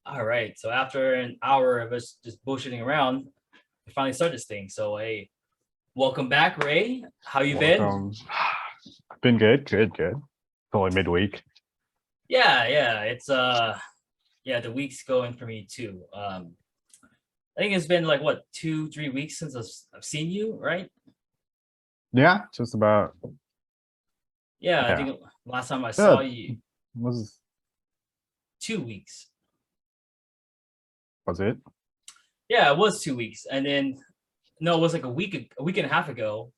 All right. So after an hour of us just bullshitting around, we finally started this thing. So hey, welcome back, Ray. How you been? Welcome. Been good. It's only midweek. Yeah. It's yeah, the week's going for me too. I think it's been like what 2-3 weeks since I've seen you, right? Yeah, just about. Yeah, I Yeah. think last time I saw Good. you Was 2 weeks. was it? Yeah, it was 2 weeks, and then no, it was like a week and a half ago,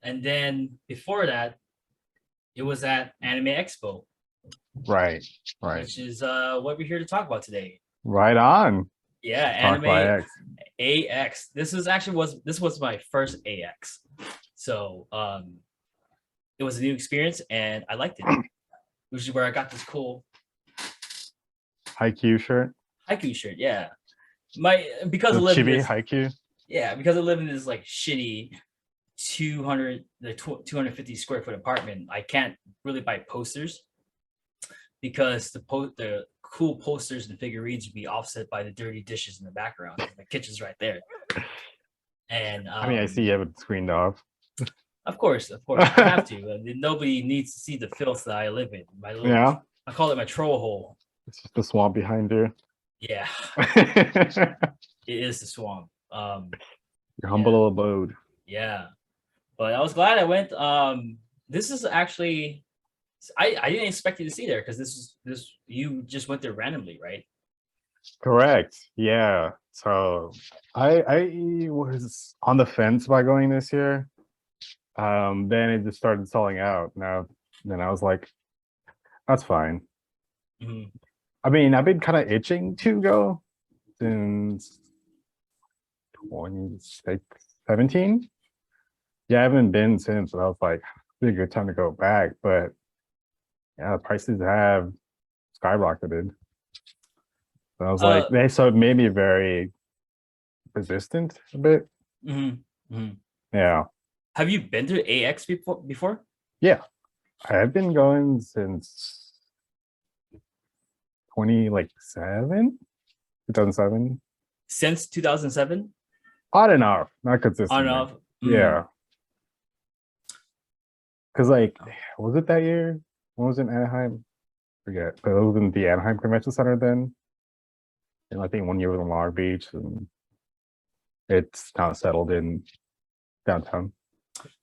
and then before that, it was at Anime Expo, Right. Right. which is what we're here to talk about today. Right on. Yeah, Talk by Anime X. AX. This was my first AX, so it was a new experience and I liked it, which is where I got this cool Haikyuu shirt. haiku shirt. Yeah, my because The I live in chibi this. haikyuu. Yeah, because I live in this like shitty 250 square foot apartment. I can't really buy posters because the cool posters and figurines would be offset by the dirty dishes in the background. The kitchen's right there. And I mean, I see you have it screened off. of course, I have to. Nobody needs to see the filth that I live in. My little, Yeah. I call it my troll hole. It's just the swamp behind you. Yeah, it is the swamp. Your humble abode. Yeah, but I was glad I went. This is actually, I didn't expect you to see there because this you just went there randomly, right? Correct. Yeah. So I was on the fence by going this year. Then it just started selling out. Then I was like, that's fine. Mhm. I mean, I've been kind of itching to go since 2017. Yeah, I haven't been since. And I was like, it'd be a good time to go back. But yeah, the prices have skyrocketed. So I was like, so it made me very resistant a bit. Yeah. Have you been to AX before? Yeah. I've been going since 2007. Since 2007? On and off, not On consistently. and off? Yeah. Because was it that year? When was it in Anaheim? Forget. But it was in the Anaheim Convention Center then. And I think one year was in Long Beach, and it's now settled in downtown.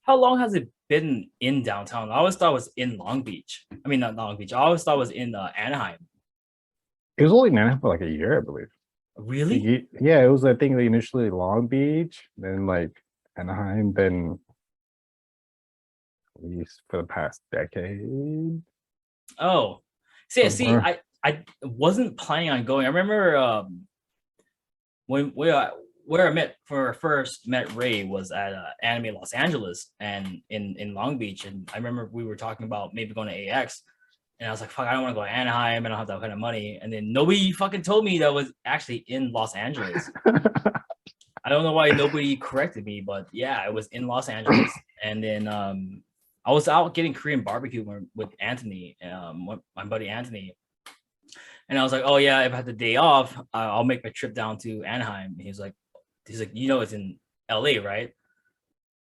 How long has it been in downtown? I always thought it was in Long Beach. I mean, not Long Beach. I always thought it was in Anaheim. It was only in Anaheim for like a year, I believe. Really? Yeah, it was, I think, initially Long Beach, then like Anaheim, then at least for the past decade. Oh, see, I wasn't planning on going. I remember when where I met first met Ray was at Anime Los Angeles and in Long Beach, and I remember we were talking about maybe going to AX, and I was like, fuck, I don't want to go to Anaheim. I don't have that kind of money. And then nobody fucking told me that was actually in Los Angeles. I don't know why nobody corrected me, but yeah, it was in Los Angeles. And then I was out getting Korean barbecue with Anthony, my buddy Anthony. And I was like, oh yeah, if I have the day off, I'll make my trip down to Anaheim. And he's like, you know, it's in LA, right?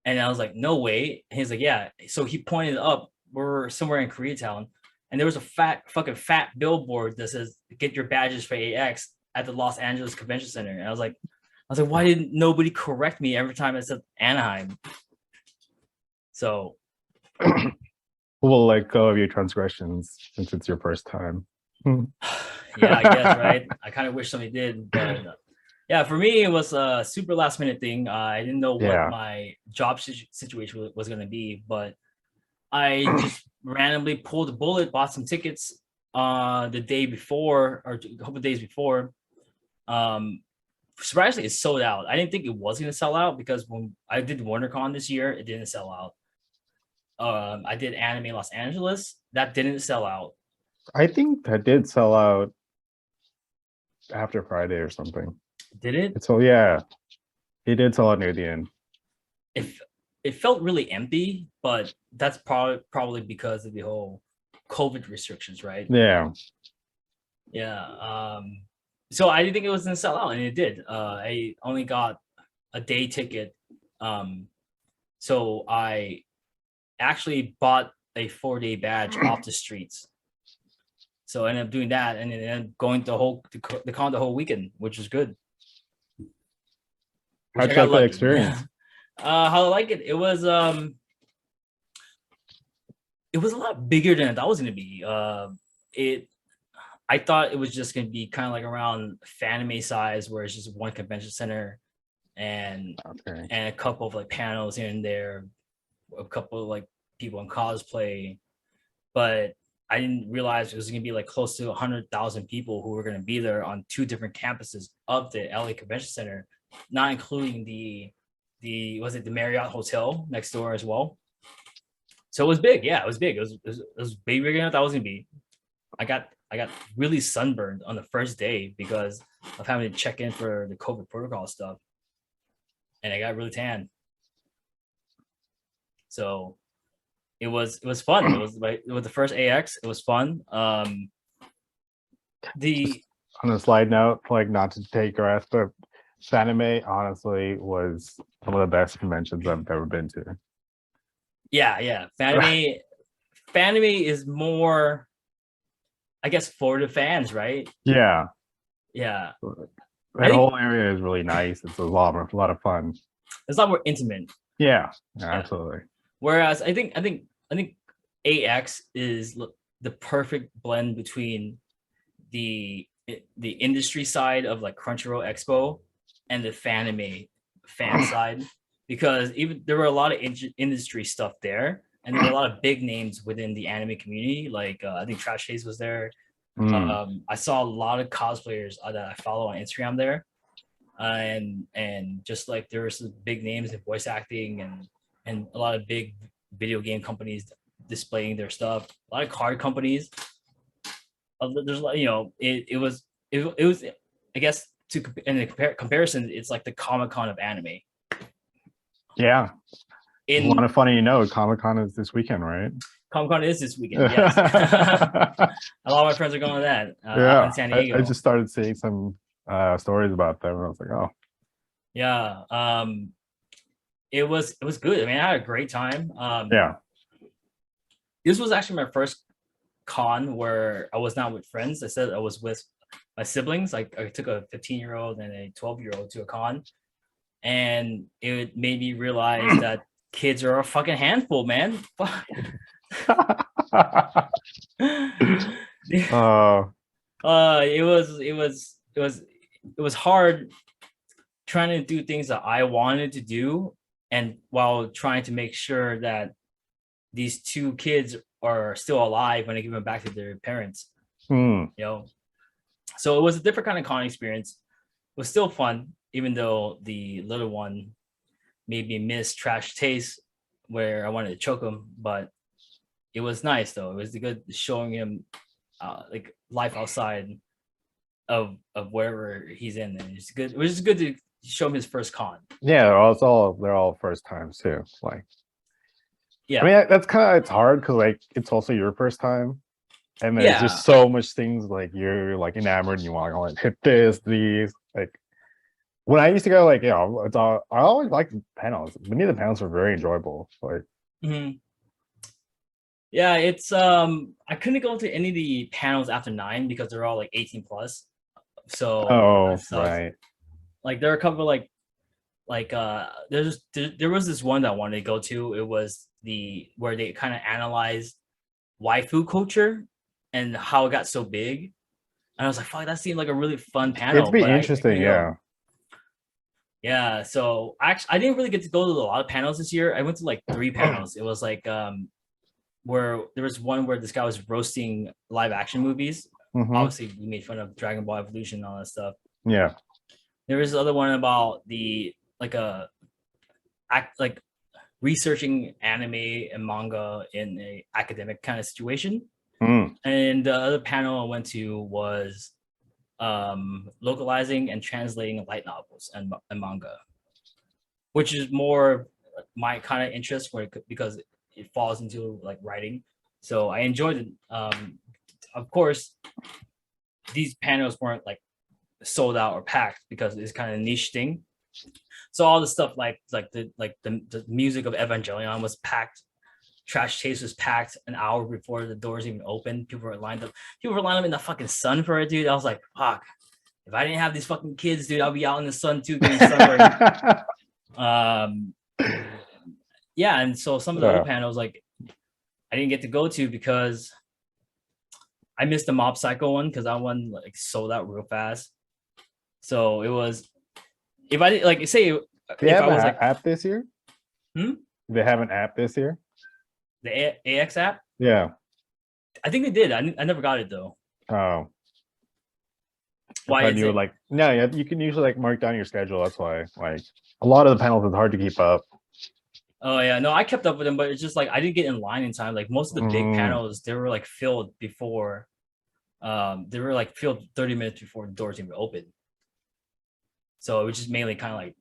And I was like, no way. And he's like, yeah. So he pointed up, we're somewhere in Koreatown, and there was a fucking fat billboard that says, get your badges for AX at the Los Angeles Convention Center. And I was like, why didn't nobody correct me every time I said Anaheim? So we'll let go of your transgressions since it's your first time. Yeah, I guess, right? I kind of wish somebody did, but yeah, for me, it was a super last minute thing. I didn't know what my job situation was going to be, but I just randomly pulled a bullet, bought some tickets the day before or a couple of days before. Surprisingly, it sold out. I didn't think it was going to sell out because when I did WonderCon this year, it didn't sell out. I did Anime Los Angeles, that didn't sell out. I think that did sell out after Friday or something. Did it? So yeah, it did sell out near the end. It felt really empty, but that's probably because of the whole COVID restrictions, right? Yeah. Yeah. So I didn't think it was gonna sell out, and it did. I only got a day ticket. So I actually bought a 4-day badge off the streets. So I ended up doing that, and then going the con the whole weekend, which is good. How'd you like the experience? How I like it? It was a lot bigger than I thought it was gonna be. I thought it was just gonna be kind of like around Fanime size, where it's just one convention center and a couple of like panels here and there, a couple of like people in cosplay, but I didn't realize it was gonna be like close to 100,000 people who were gonna be there on 2 different campuses of the LA Convention Center, not including the Marriott Hotel next door as well. So it was big. Yeah, it was big. It was bigger than I thought it was gonna be. I got really sunburned on the first day because of having to check in for the COVID protocol stuff, and I got really tan. So it was fun. It was the first AX. It was fun. On a slide note, like not to take your ass, but Anime honestly was one of the best conventions I've ever been to. Yeah. Fanime is more, I guess, for the fans, right? Yeah. That whole area is really nice. It's a lot of fun. It's a lot more intimate. Yeah, absolutely. Whereas I think AX is the perfect blend between the industry side of like Crunchyroll Expo and the Fanime fan side, because even there were a lot of industry stuff there, and there were a lot of big names within the anime community. Like I think Trash Taste was there. I saw a lot of cosplayers that I follow on Instagram there, and just like there were some big names in voice acting and a lot of big video game companies displaying their stuff. A lot of card companies. There's it was I guess in the comparison, it's like the Comic-Con of anime. Yeah. A lot of funny, Comic-Con is this weekend, right? Comic-Con is this weekend. Yes. A lot of my friends are going to that. Yeah, in San Diego. I just started seeing some stories about them, and I was like, oh. Yeah. It was good. I mean, I had a great time. Yeah. This was actually my first con where I was not with friends. I said I was with my siblings. Like I took a 15-year-old and a 12-year-old to a con, and it made me realize that kids are a fucking handful, man. It was hard trying to do things that I wanted to do, and while trying to make sure that these 2 kids are still alive when I give them back to their parents. So it was a different kind of con experience. It was still fun, even though the little one made me miss Trash Taste, where I wanted to choke him. But it was nice, though. It was good showing him like life outside of wherever he's in. And it's good. It was just good to show him his first con. Yeah, they're all first times too. Like, yeah, I mean that's it's hard because like it's also your first time, and there's just so much things like you're like enamored and you want to like hit these like. When I used to go, like, I always liked the panels. Many of the panels were very enjoyable. Like, yeah, it's I couldn't go to any of the panels after 9 because they're all like 18 plus. So right. Like there are a couple of there was this one that I wanted to go to. It was where they kind of analyzed waifu culture and how it got so big. And I was like, fuck, that seemed like a really fun panel. It'd be interesting, yeah. Yeah, so I didn't really get to go to a lot of panels this year. I went to like 3 panels. It was like where there was one where this guy was roasting live action movies. Obviously, we made fun of Dragon Ball Evolution and all that stuff. Yeah. There was another one about researching anime and manga in a academic kind of situation. And the other panel I went to was localizing and translating light novels and manga, which is more my kind of interest because it falls into like writing. So I enjoyed it. Of course, these panels weren't like sold out or packed because it's kind of a niche thing. So all the stuff like the music of Evangelion was packed. Trash Chase was packed an hour before the doors even opened. People were lined up. People were lined up in the fucking sun for it, dude. I was like, fuck. If I didn't have these fucking kids, dude, I'll be out in the sun too, getting sunburned. Yeah, and so some of the other panels, like, I didn't get to go to because I missed the Mob Psycho one because that one like sold out real fast. So it was, if I did like say, they if have I was an like, app this year. They have an app this year. The AX app? Yeah. I think they did. I never got it though. Oh. Why is you it? like yeah, you can usually like mark down your schedule. That's why like a lot of the panels is hard to keep up. Oh yeah, no, I kept up with them, but it's just like I didn't get in line in time. Like most of the big panels, they were like filled before. They were like filled 30 minutes before the doors even opened. So it was just mainly kind of like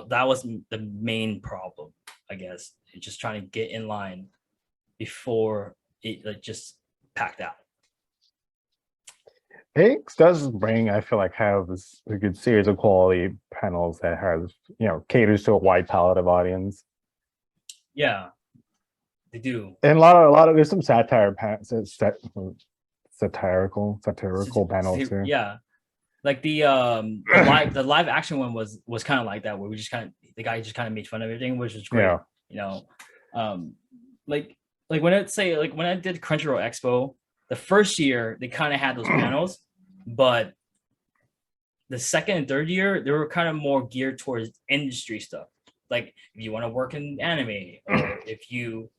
that was the main problem, I guess. It's just trying to get in line before it like just packed out. Hanks does bring, I feel like, have a good series of quality panels that has, you know, caters to a wide palette of audience. Yeah, they do. And a lot of there's some satirical panels too. Yeah, like the live action one was kind of like that, where we just kind of the guy just kind of made fun of everything, which was great. Yeah. You know, like when I say like when I did Crunchyroll Expo, the first year they kind of had those panels, but the second and third year they were kind of more geared towards industry stuff. Like if you want to work in anime, or if you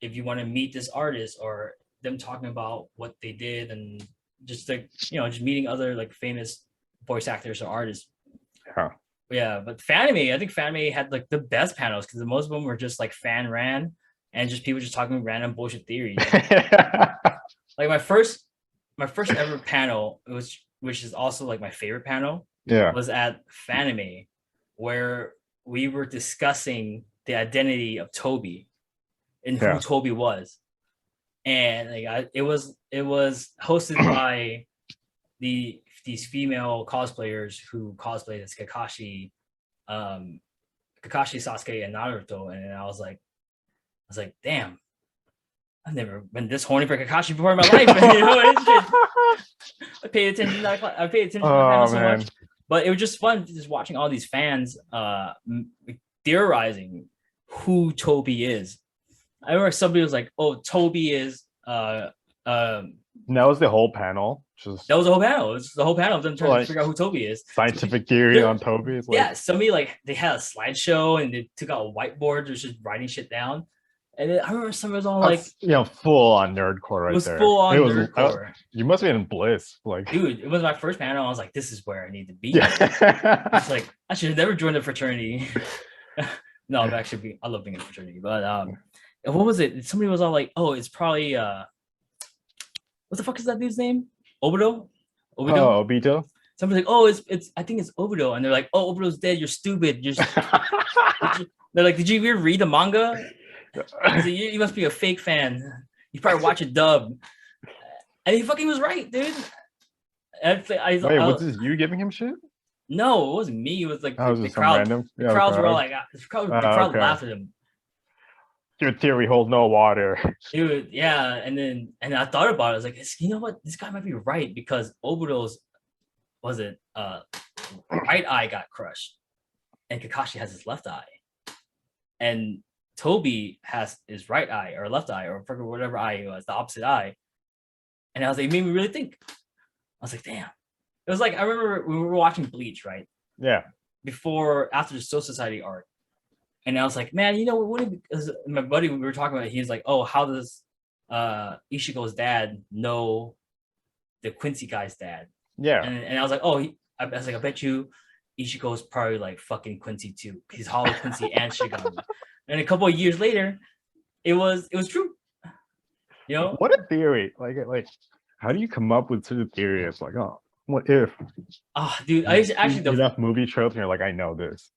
want to meet this artist, or them talking about what they did, and just like, you know, just meeting other like famous voice actors or artists. Yeah, but Fanime, I think Fanime had like the best panels because most of them were just like fan ran and just people just talking random bullshit theories. Like my first ever panel, which is also like my favorite panel, was at Fanime, where we were discussing the identity of Toby and who Toby was. And like it was hosted by these female cosplayers who cosplayed as Kakashi, Sasuke, and Naruto. And I was like, damn, I've never been this horny for Kakashi before in my life. You know, I paid attention to that. I paid attention to the panel so much. But it was just fun just watching all these fans theorizing who Toby is. I remember somebody was like, "Oh, Toby is." That was the whole panel. That was the whole panel. It was the whole panel of them trying to figure out who Toby is. Scientific theory on Toby. Yeah, somebody like they had a slideshow and they took out a whiteboard, was just writing shit down. And then I remember somebody was all like, you know, full on nerdcore right there. It was full on nerdcore. You must be in bliss. Like, dude, it was my first panel. I was like, this is where I need to be. It's like I should have never joined a fraternity. No, I love being in a fraternity. But what was it? Somebody was all like, oh, it's probably what the fuck is that dude's name? Obito? Oh, Obito. Somebody's like, oh, it's I think it's Obito. And they're like, oh, Obito's dead, you're stupid. They're like, did you even read the manga? You must be a fake fan. You probably watch a dub. And he fucking was right, dude. Wait, was this you giving him shit? No, it wasn't me. It was like the crowd. The crowds were all like, the crowd laughed at him. Your theory holds no water. Dude, yeah. And I thought about it. I was like, you know what? This guy might be right, because Obito's right eye got crushed. And Kakashi has his left eye. And Toby has his right eye or left eye or whatever eye it was, the opposite eye. And I was like, it made me really think. I was like, damn. It was like, I remember we were watching Bleach, right? Yeah. After the Soul Society arc. And I was like, man, you know, my buddy, we were talking about it, he's like, oh, how does Ichigo's dad know the Quincy guy's dad? Yeah. And I was like, I was like, I bet you Ichigo's probably like fucking Quincy too. He's Hollow Quincy and Shigami. And a couple of years later, it was true. You know? What a theory. Like how do you come up with such a theory? It's like, oh, what if? Oh, dude, I actually enough movie tropes and you're like, I know this.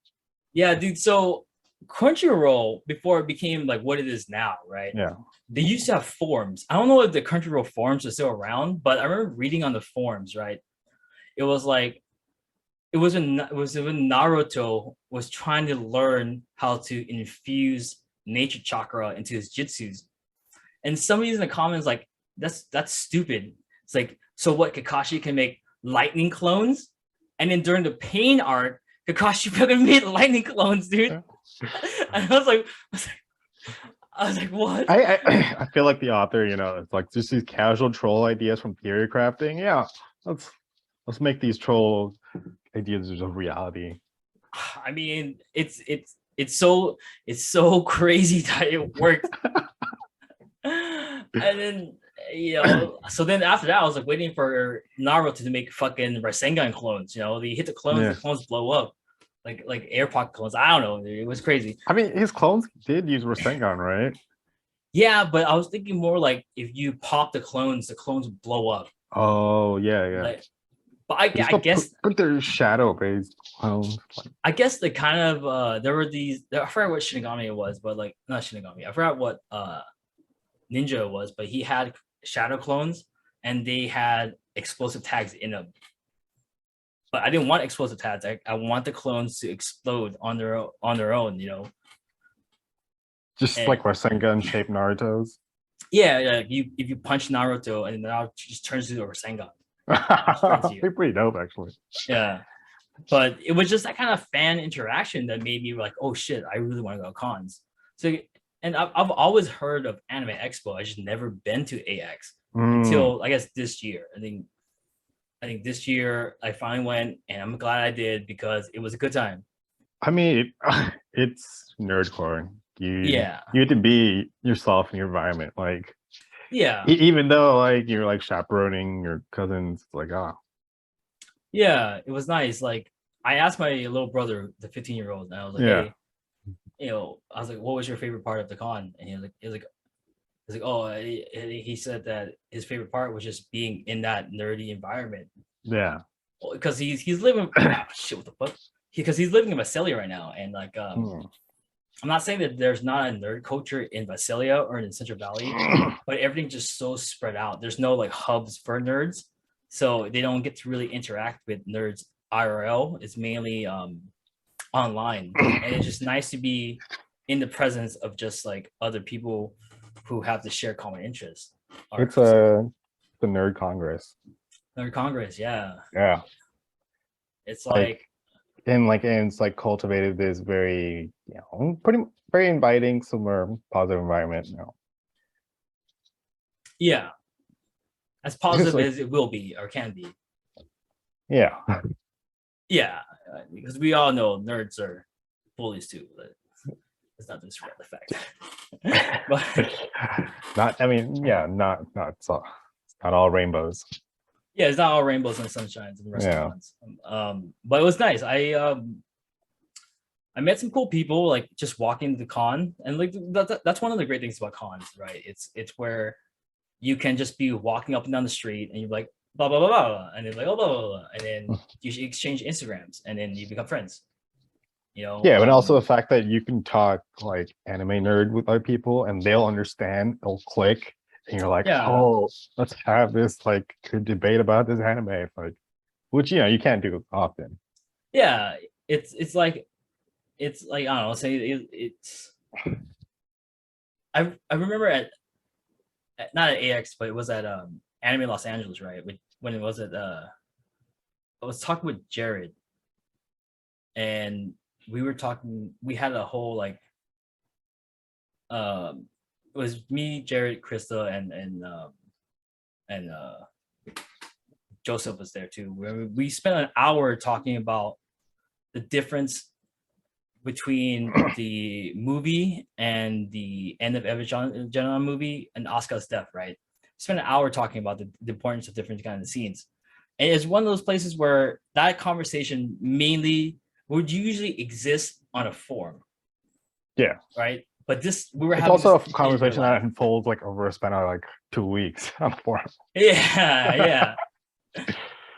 Yeah, dude. So Crunchyroll, before it became like what it is now, right? Yeah. They used to have forums. I don't know if the Crunchyroll forums are still around, but I remember reading on the forums, right? It was like it was when Naruto was trying to learn how to infuse nature chakra into his jutsus, and somebody's in the comments like, that's stupid. It's like, so what, Kakashi can make lightning clones, and then during the pain art, Kakashi fucking made lightning clones, dude. And I was like, what? I feel like the author, you know, it's like just these casual troll ideas from theory crafting. Yeah, let's make these troll ideas of reality. I mean, it's so crazy that it worked. And then, you know, so then after that, I was like waiting for Naruto to make fucking Rasengan clones. You know, they hit the clones, the clones blow up, like air pocket clones. I don't know, dude, it was crazy. I mean, his clones did use Rasengan, right? Yeah, but I was thinking more like if you pop the clones would blow up. Oh yeah, yeah. Like, but I guess put their shadow based clones. I guess the kind of there were these. I forgot what Shinigami it was, but like not Shinigami. I forgot what ninja was, but he had shadow clones and they had explosive tags in them. But I didn't want explosive tags. I want the clones to explode on their own, you know. Just like Rasengan shaped Naruto's. Yeah, if you punch Naruto and Naruto just turns into a Rasengan. They're pretty dope, actually. Yeah, but it was just that kind of fan interaction that made me like, oh shit, I really want to go to cons. So, and I've always heard of Anime Expo. I just never been to AX until I guess this year. I think this year I finally went, and I'm glad I did because it was a good time. I mean, it's nerdcore. You have to be yourself in your environment, like even though like you're like chaperoning your cousins, like it was nice. Like I asked my little brother, the 15-year-old, and I was like, hey, you know, I was like, what was your favorite part of the con? And he was like, oh, he said that his favorite part was just being in that nerdy environment. Yeah, because he's living shit, what the fuck? Because he's living in Visalia right now, and like I'm not saying that there's not a nerd culture in Visalia or in Central Valley, but everything's just so spread out. There's no like hubs for nerds, so they don't get to really interact with nerds IRL. It's mainly online, and it's just nice to be in the presence of just like other people who have the shared common interests. It's the Nerd Congress. Nerd Congress, yeah. It's like and it's like cultivated this very, you know, very inviting, somewhere positive environment, you know. Yeah, as positive as it will be or can be. Yeah, because we all know nerds are bullies too, but let's not disregard the fact. But not all rainbows. Yeah, it's not all rainbows and sunshines and restaurants. But it was nice. I met some cool people, like just walking the con, and like that's one of the great things about cons, right? It's where you can just be walking up and down the street, and you're like blah blah blah blah, and then like oh blah blah blah, and then you exchange Instagrams, and then you become friends. You know. Yeah, but also the fact that you can talk like anime nerd with other people, and they'll understand, they'll click. And you're like, oh, let's have this like good debate about this anime, like, which you can't do often. Yeah, it's like I don't know. Say it's. I remember at not at AX, but it was at Anime Los Angeles, right? When it was at I was talking with Jared, and we were talking. We had a whole like it was me, Jared, Krista, and Joseph was there too. We spent an hour talking about the difference between the movie and the end of Evangelion movie and Asuka's death, right? Spent an hour talking about the importance of different kinds of scenes. And it's one of those places where that conversation mainly would usually exist on a forum. Yeah. Right? But it's also a conversation that unfolds like over a span of like 2 weeks on forum. Yeah.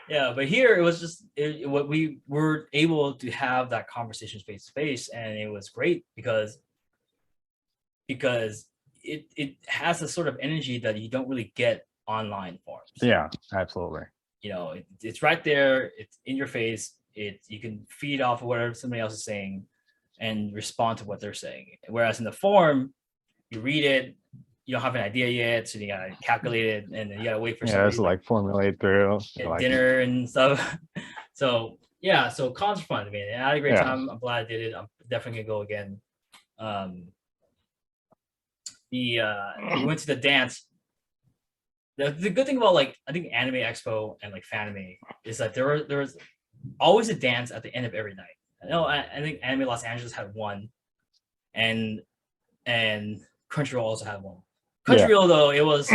Yeah, but here it was just what we were able to have that conversation face to face, and it was great because it has a sort of energy that you don't really get online forums. Yeah, absolutely. You know, it's right there, it's in your face. You can feed off of whatever somebody else is saying and respond to what they're saying. Whereas in the forum, you read it, you don't have an idea yet, so you gotta calculate it, and then you gotta wait for Yeah, it's like formulate through like, dinner and stuff. So yeah, so cons are fun. I mean, I had a great time. I'm glad I did it. I'm definitely gonna go again. We went to the dance. The good thing about like I think Anime Expo and like Fanime is that there was always a dance at the end of every night. I think Anime Los Angeles had one, and Crunchyroll also had one. Crunchyroll though, it was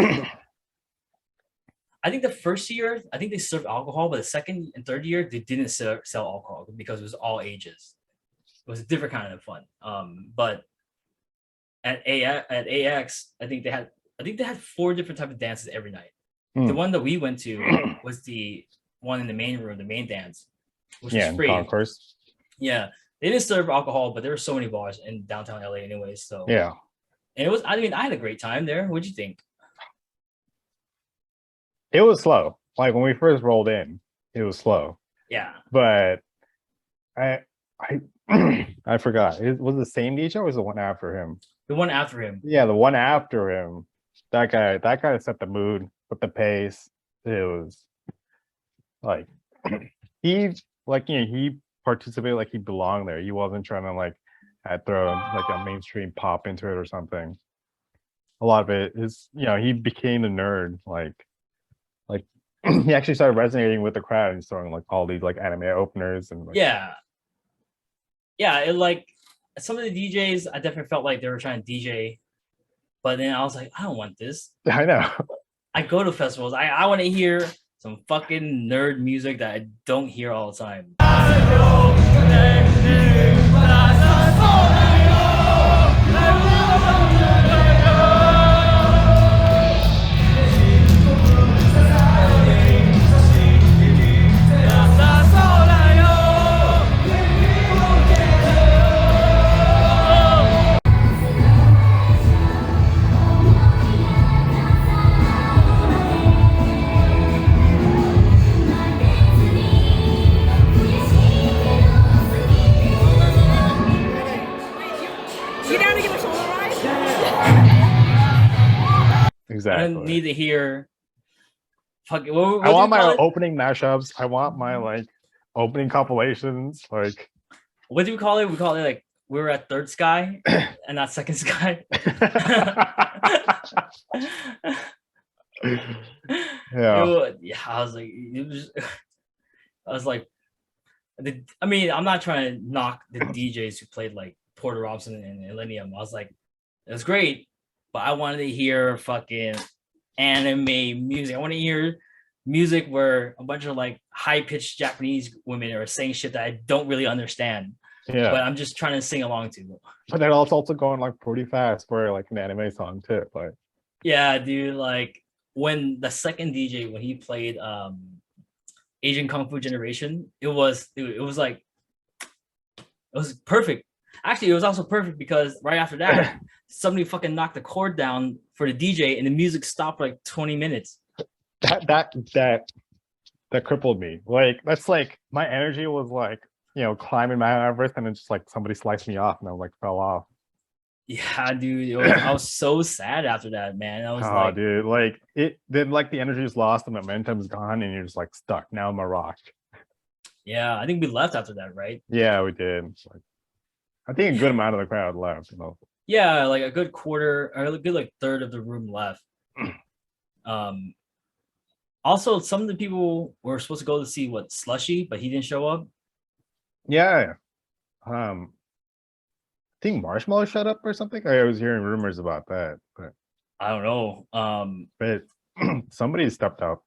I think the first year I think they served alcohol, but the second and third year they didn't sell alcohol because it was all ages. It was a different kind of fun. But at AX, I think they had 4 different types of dances every night. The one that we went to was the one in the main room, the main dance, which was free. Concourse. Yeah, they didn't serve alcohol, but there were so many bars in downtown LA anyways. So yeah, and it was. I mean, I had a great time there. What'd you think? It was slow. Like when we first rolled in, it was slow. Yeah, but I forgot. It was the same DJ or was the one after him? The one after him. Yeah, the one after him. That guy set the mood with the pace. It was like he participated like he belonged there. He wasn't trying to like throw like a mainstream pop into it or something. A lot of it is, he became a nerd. Like he actually started resonating with the crowd and throwing like all these like anime openers and like, yeah, it like some of the DJs I definitely felt like they were trying to DJ, but then I was like, I don't want this. I know. I go to festivals. I want to hear some fucking nerd music that I don't hear all the time. Exactly. I don't need to hear. What I want my opening mashups. I want my like opening compilations. Like, what do we call it? We call it like we were at third sky and not second sky. Yeah. I was like, I mean, I'm not trying to knock the DJs who played like Porter Robson and Millennium. I was like, it was great, but I wanted to hear fucking anime music. I want to hear music where a bunch of like high-pitched Japanese women are saying shit that I don't really understand. Yeah, but I'm just trying to sing along to. But they're also going like pretty fast for like an anime song too. Like, yeah, dude. Like when the second DJ when he played Asian Kung Fu Generation, it was perfect. Actually, it was also perfect because right after that, somebody fucking knocked the cord down for the DJ, and the music stopped for like 20 minutes. That crippled me. Like that's like my energy was like climbing Mount Everest, and then just like somebody sliced me off, and I like fell off. Yeah, dude. I was so sad after that, man. I was dude, like it then like the energy is lost, the momentum's gone, and you're just like stuck. Now I'm a rock. Yeah, I think we left after that, right? Yeah, we did. Like, I think a good amount of the crowd left. Yeah, like a good quarter or a good like third of the room left. Also, some of the people were supposed to go to see Slushy, but he didn't show up. Yeah. I think Marshmallow shut up or something. I was hearing rumors about that, but I don't know. But somebody stepped up.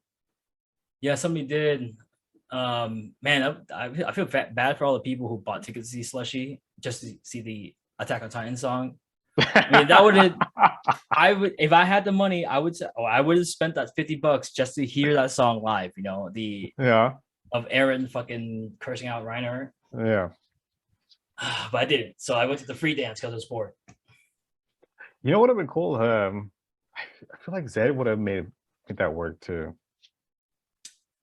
Yeah, somebody did. Man, I feel bad for all the people who bought tickets to see Slushy just to see the Attack on Titan song. I mean, that would have. I would, if I had the money, I would say, oh, I would have spent that $50 just to hear that song live. You know, Yeah. of Aaron fucking cursing out Reiner. Yeah. But I didn't. So I went to the free dance because I was bored. You know what would have been cool? I feel like Zed would have made that work too.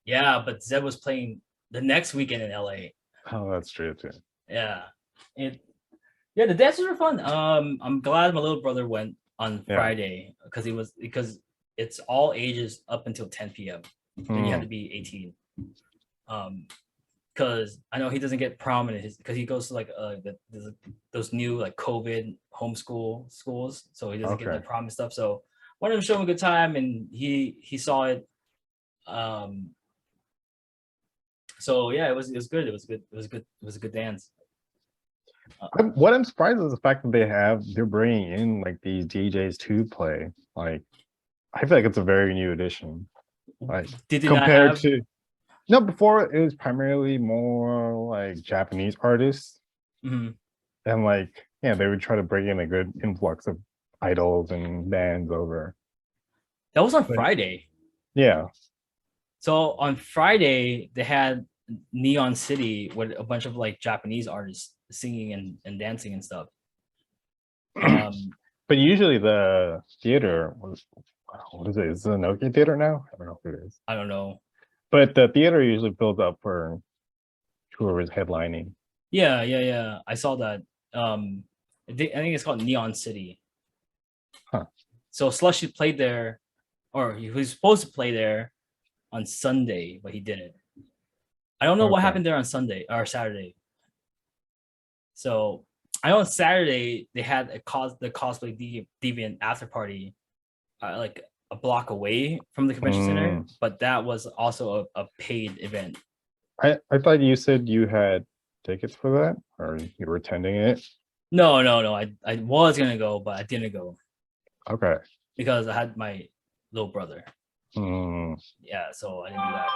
Yeah, but Zed was playing the next weekend in LA. Oh, that's true too. Yeah. Yeah, the dances were fun. I'm glad my little brother went on Friday because it's all ages up until 10 p.m. and you have to be 18. Because I know he doesn't get prom in his, because he goes to like those new like COVID homeschool schools, so he doesn't get the prom and stuff. So wanted to show him a good time, and he saw it. So yeah, it was good. It was a good dance. What I'm surprised is the fact that they're bringing in like these DJs to play. Like, I feel like it's a very new addition. Like, did compared to no, before it was primarily more like Japanese artists, and like they would try to bring in a good influx of idols and bands over. That was on Friday. Yeah. So on Friday they had Neon City with a bunch of like Japanese artists singing and dancing and stuff. But usually the theater was, what is it? Is it a Nokia theater now? I don't know if it is. I don't know. But the theater usually fills up for whoever's headlining. Yeah. I saw that. I think it's called Neon City. Huh. So Slushy played there, or he was supposed to play there on Sunday, but he didn't. I don't know what happened there on Sunday or Saturday. So I know on Saturday they had the Cosplay Deviant after party, like a block away from the convention center, but that was also a paid event. I thought you said you had tickets for that, or you were attending it. No. I was gonna go, but I didn't go. Okay. Because I had my little brother. Yeah, so I didn't do that.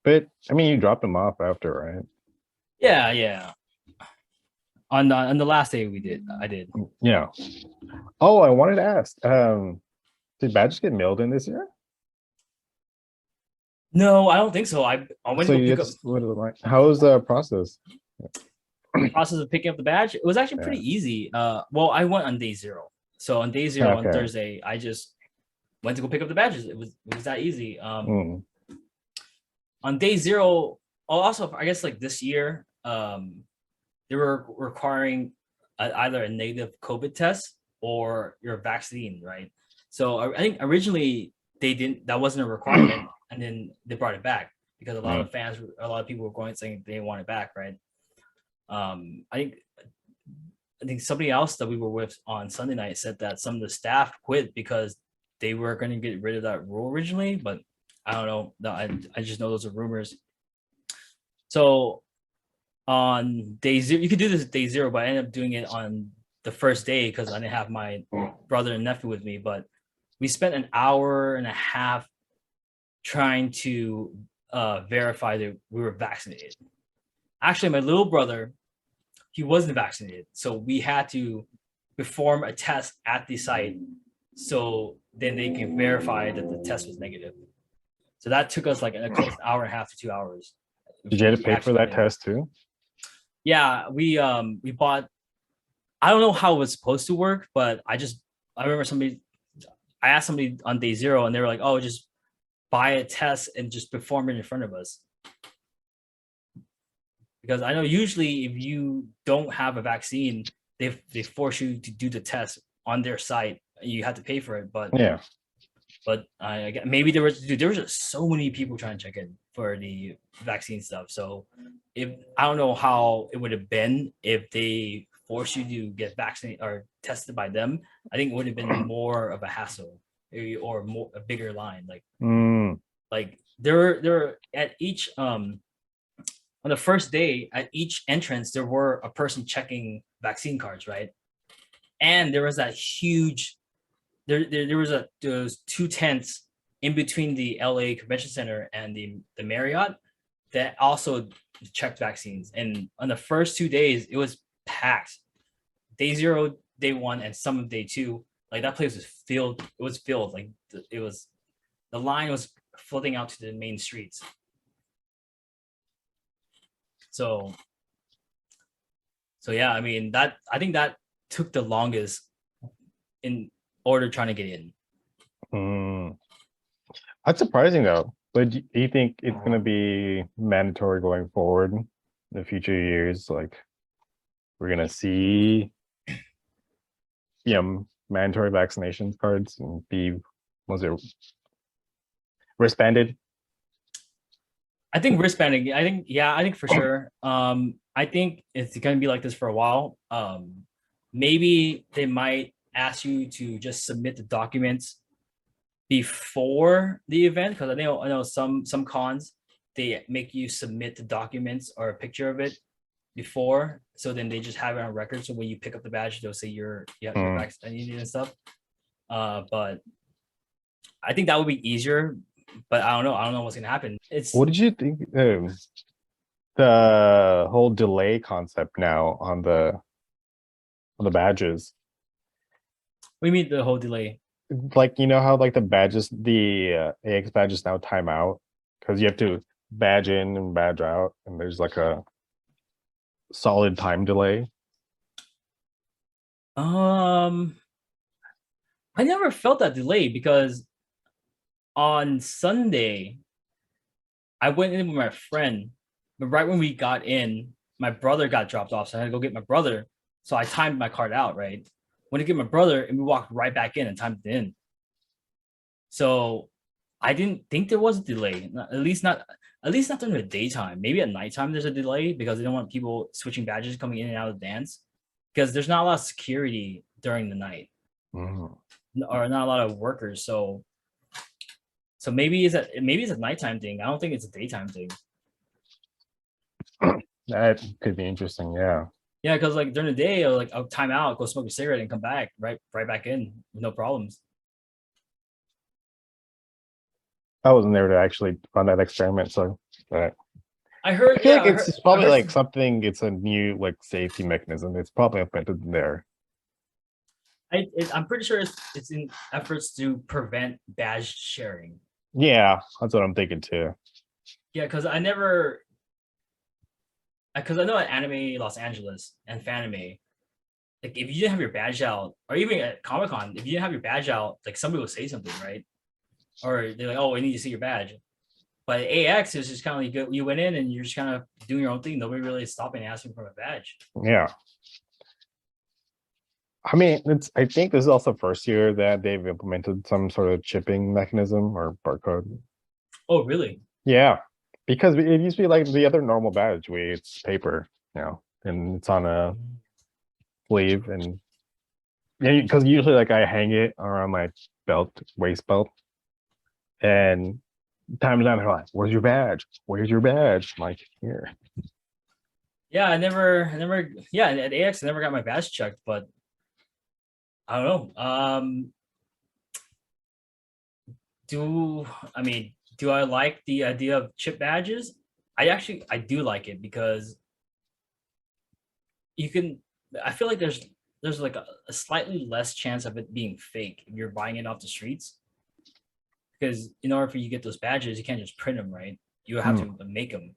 But I mean, you dropped him off after, right? Yeah. On the last day I did. Yeah. Oh, I wanted to ask. Did badges get mailed in this year? No, I don't think so. I went to pick up. How was the process? Process of picking up the badge? It was actually pretty easy. Well, I went on day 0. So on day 0 on Thursday, I just went to go pick up the badges. It was that easy. On day 0, also I guess like this year, they were requiring either a negative COVID test or your vaccine, right? So I think originally that wasn't a requirement, and then they brought it back because a lot of people were going saying they want it back, right? I think somebody else that we were with on Sunday night said that some of the staff quit because they were going to get rid of that rule originally, but I don't know. I just know those are rumors. So on day 0, you could do this day 0, but I ended up doing it on the first day because I didn't have my brother and nephew with me. But we spent an hour and a half trying to verify that we were vaccinated. Actually, my little brother, he wasn't vaccinated, so we had to perform a test at the site so then they can verify that the test was negative. So that took us like an hour and a half to 2 hours. Did you have to pay for that test too? Yeah, we bought. I don't know how it was supposed to work, but I remember I asked somebody on day 0, and they were like, "Oh, just buy a test and just perform it in front of us." Because I know usually if you don't have a vaccine, they force you to do the test on their site. You have to pay for it, but maybe there was just so many people trying to check in for the vaccine stuff. So I don't know how it would have been if they forced you to get vaccinated or tested by them. I think it would have been more of a hassle or a bigger line. Like there were at each on the first day at each entrance there were a person checking vaccine cards, right? And there was that huge there was those 2 tents in between the LA Convention Center and the Marriott that also checked vaccines. And on the first 2 days, it was packed. Day 0, day one and some of day two, like that place was filled. It was filled. Like the line was flooding out to the main streets. So yeah, I mean I think that took the longest in order trying to get in. That's surprising though. But do you think it's going to be mandatory going forward in the future years? Like we're going to see, mandatory vaccination cards and was it wristbanded? I think wristbanding. I think for sure. I think it's going to be like this for a while. Maybe they might ask you to just submit the documents before the event, because I know some cons they make you submit the documents or a picture of it before, so then they just have it on record. So when you pick up the badge, they'll say you're vaccinated and stuff. But I think that would be easier. But I don't know what's gonna happen. What did you think? The whole delay concept now on the badges. What do you mean the whole delay? Like, you know how like the badges, the AX badges now time out because you have to badge in and badge out, and there's like a solid time delay. I never felt that delay because on Sunday I went in with my friend, but right when we got in, my brother got dropped off, so I had to go get my brother. So I timed my card out, right? Went to get my brother, and we walked right back in and timed it in. So I didn't think there was a delay. At least not during the daytime. Maybe at nighttime there's a delay because they don't want people switching badges coming in and out of the dance, because there's not a lot of security during the night, or not a lot of workers. So maybe it's a nighttime thing. I don't think it's a daytime thing. That could be interesting. Yeah. Yeah, because like during the day, I'll time out, go smoke a cigarette, and come back right back in with no problems. I wasn't there to actually run that experiment, so but I heard. I feel like it's probably like something. It's a new like safety mechanism. It's probably implemented there. I'm pretty sure it's in efforts to prevent badge sharing. Yeah, that's what I'm thinking too. Yeah, because I know at Anime Los Angeles and Fanime, like if you didn't have your badge out, or even at Comic-Con, if you didn't have your badge out, like somebody would say something, right? Or they're like, "Oh, I need to see your badge." But AX is just kind of like you went in and you're just kind of doing your own thing. Nobody really is stopping and asking for a badge. Yeah. I mean, I think this is also first year that they've implemented some sort of chipping mechanism or barcode. Oh, really? Yeah. Because it used to be like the other normal badge where it's paper, and it's on a sleeve, and because usually like I hang it around my waist belt, and time to time they're like, "Where's your badge? Where's your badge?" I'm like, here. Yeah, I never. Yeah, at AX I never got my badge checked, but I don't know. Do I like the idea of chip badges? I do like it because I feel like there's like a slightly less chance of it being fake if you're buying it off the streets. Because in order for you to get those badges, you can't just print them, right? You have to make them.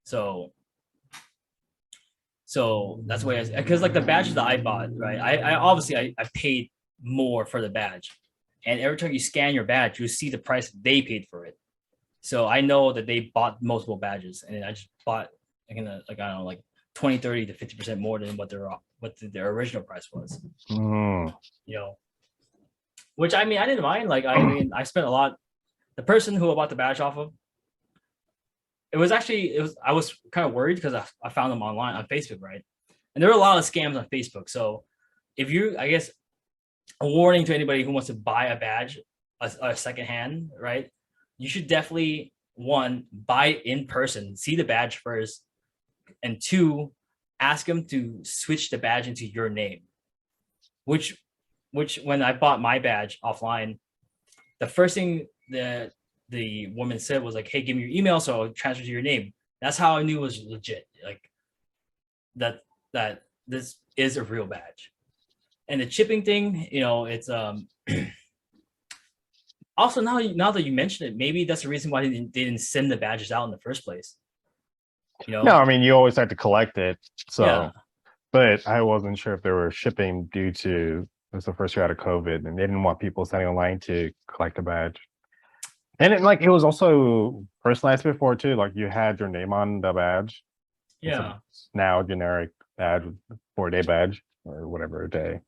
So that's why, because like the badges that I bought, right? I obviously paid more for the badge. And every time you scan your badge, you see the price they paid for it. So I know that they bought multiple badges, and I just bought I don't know, 20, 30 to 50% more than what their original price was. Which I didn't mind. Like I spent a lot. The person who I bought the badge off of, I was kind of worried because I found them online on Facebook, right? And there were a lot of scams on Facebook. So if I guess a warning to anybody who wants to buy a badge, a secondhand, right? You should definitely, one, buy it in person, see the badge first, and two, ask them to switch the badge into your name. Which when I bought my badge offline, the first thing that the woman said was like, "Hey, give me your email so I'll transfer to your name." That's how I knew it was legit. Like that this is a real badge. And the chipping thing, you know, it's also now that you mention it, maybe that's the reason why they didn't send the badges out in the first place. You know? No, I mean, you always have to collect it. So, yeah. But I wasn't sure if they were shipping due to it was the first year out of COVID, and they didn't want people standing online to collect a badge. And it was also personalized before too. Like you had your name on the badge. Yeah. Now generic badge, 4-day badge or whatever day.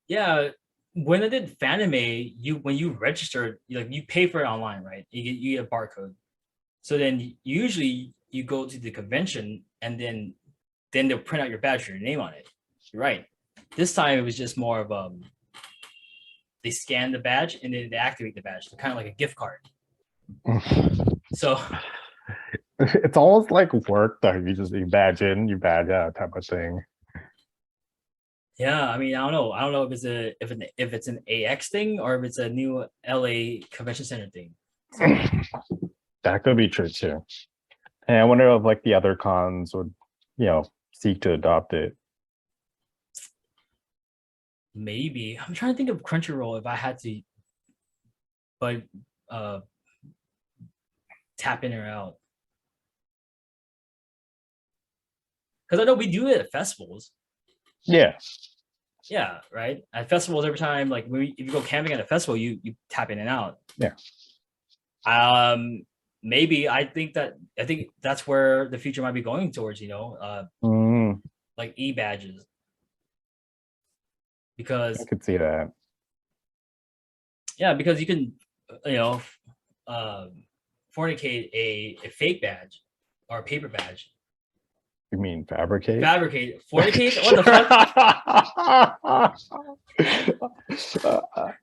Yeah. When I did Fanime, when you registered, you pay for it online, right? You get a barcode. So then usually you go to the convention and then they'll print out your badge with your name on it. You're right. This time it was just more of they scan the badge and then they activate the badge. So kind of like a gift card. So it's almost like work though. You badge in, you badge out type of thing. Yeah, I mean, I don't know if it's an AX thing or if it's a new LA Convention Center thing. So, that could be true too. And I wonder if like the other cons would, seek to adopt it. Maybe. I'm trying to think of Crunchyroll if I had to, but tap in or out. Because I know we do it at festivals. Yeah. Yeah, right. At festivals, every time, like if you go camping at a festival, you tap in and out. Yeah. Maybe I think that's where the future might be going towards. Like e-badges. Because I could see that. Yeah, because you can, fornicate a fake badge or a paper badge. You mean fabricate? Fabricate. Fornicate? What the fuck?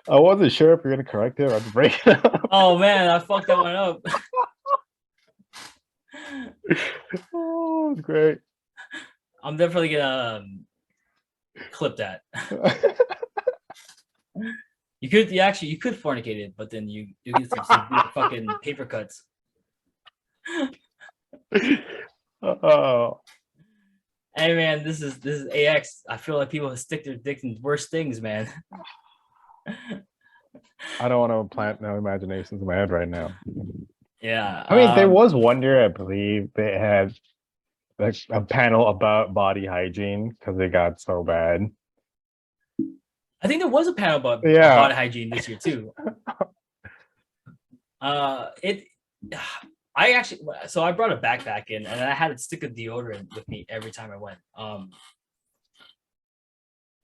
I wasn't sure if you're gonna correct it or break it up. Oh man, I fucked that one up. Oh, it's great. I'm definitely gonna clip that. You could fornicate it, but then you get some fucking paper cuts. Oh. Hey man, this is AX. I feel like people stick their dick in worse things, man. I don't want to plant no imaginations in my head right now. Yeah. I mean, there was one year I believe they had like a panel about body hygiene because it got so bad. I think there was a panel about body hygiene this year too. I brought a backpack in and I had to stick a deodorant with me every time I went.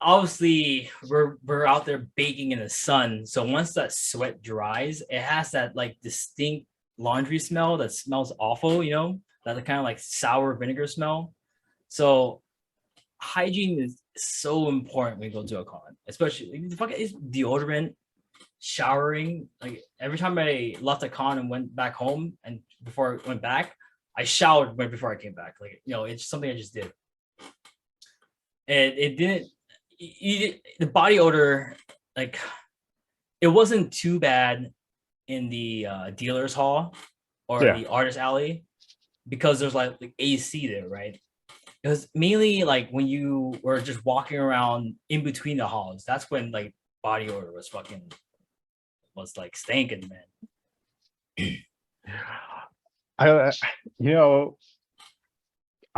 Obviously we're out there baking in the sun, so once that sweat dries, it has that like distinct laundry smell that smells awful, that kind of like sour vinegar smell. So hygiene is so important when you go to a con, especially deodorant, showering. Like every time I left a con and went back home, and before I went back, I showered right before I came back. Like, it's something I just did. And it didn't, the body odor, like it wasn't too bad in the dealer's hall or the artist alley because there's like AC there, right? It was mainly like when you were just walking around in between the halls. That's when like body odor was like stinking, man. I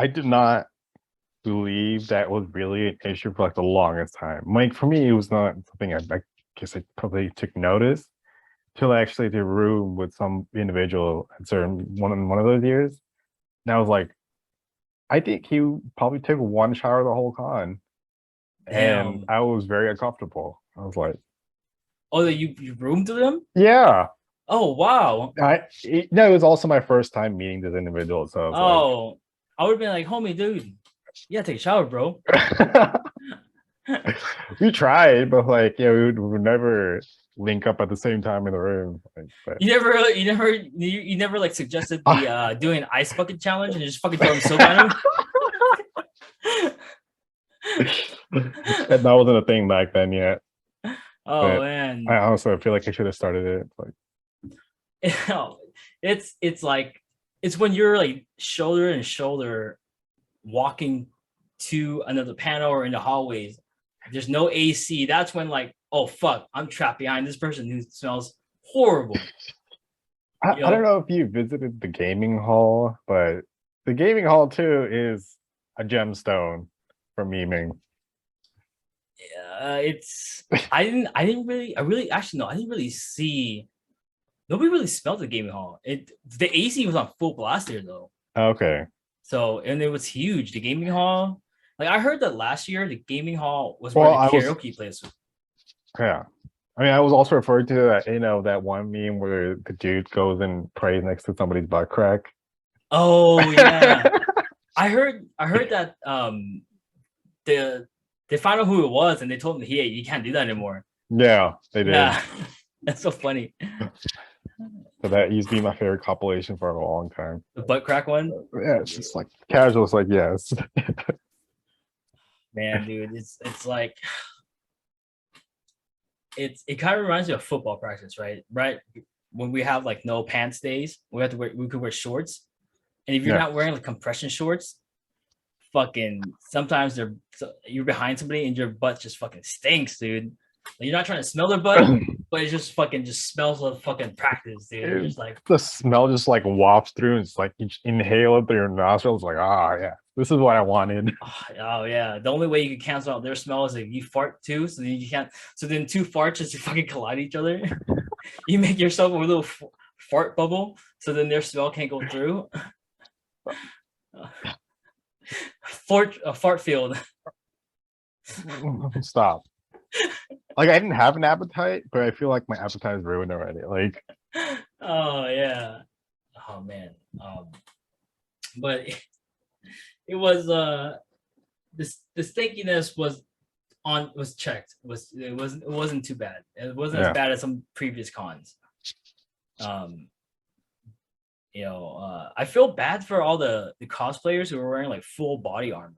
did not believe that was really an issue for like the longest time. Like for me, it was not something I guess I probably took notice till actually the room with some individual at certain one of those years. And I was like, I think he probably took one shower the whole con. Damn. And I was very uncomfortable. I was like, oh, you roomed with him? Yeah. Oh, wow. It was also my first time meeting this individual. So I would have been like, homie, dude, you gotta take a shower, bro. We tried, but we would never link up at the same time in the room. You never like suggested the doing an ice bucket challenge and just fucking throwing soap at him. That wasn't a thing back then yet. Oh but man, I also feel like I should have started it. It's like it's when you're like shoulder to shoulder walking to another panel or in the hallways, there's no AC. That's when like, oh fuck, I'm trapped behind this person who smells horrible. I don't know if you visited the gaming hall, but the gaming hall too is a gemstone for memeing. It's I didn't really see. Nobody really smelled the gaming hall. The AC was on full blast there though. Okay. So and it was huge. The gaming hall. Like I heard that last year the gaming hall was where the karaoke place was. Yeah. I mean, I was also referring to that, that one meme where the dude goes and prays next to somebody's butt crack. Oh yeah. I heard that they found out who it was and they told him, hey, you can't do that anymore. Yeah, they did. Yeah. That's so funny. So that used to be my favorite compilation for a long time. The butt crack one? Yeah, it's just like casual. It's like, yes. Man, dude, it's like it kind of reminds me of football practice, right? When we have like no pants days, we could wear shorts. And if you're not wearing like compression shorts, fucking sometimes you're behind somebody and your butt just fucking stinks, dude. Like, you're not trying to smell their butt, but it just fucking smells of fucking practice, dude. You're just like the smell just like wafts through, and it's like you inhale it through your nostrils, like, yeah, this is what I wanted. Oh yeah, the only way you can cancel out their smell is if you fart too, so then you can't. So then two farts just fucking collide each other. You make yourself a little fart bubble, so then their smell can't go through. Fart field. Stop. Like I didn't have an appetite, but I feel like my appetite is ruined already. Like, oh yeah, oh man. But it was the stinkiness was checked. It wasn't too bad. It wasn't as bad as some previous cons. I feel bad for all the cosplayers who were wearing like full body armor.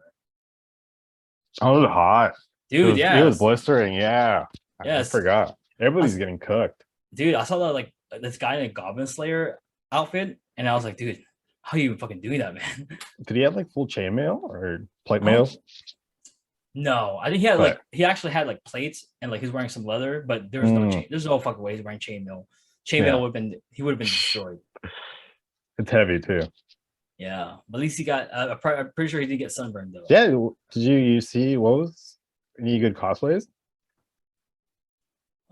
Oh, it was hot. Dude, it was blistering. Yeah. Yes. I forgot. Everybody's getting cooked. Dude, I saw that like this guy in a Goblin Slayer outfit, and I was like, dude, how are you even fucking doing that, man? Did he have like full chainmail or plate mail? No, I think he actually had like plates and like he's wearing some leather, but there's no fucking way he's wearing chainmail. Chainmail would have been destroyed. It's heavy too. Yeah, but at least he got. I'm pretty sure he didn't get sunburned though. Yeah. Did you see what was any good cosplays?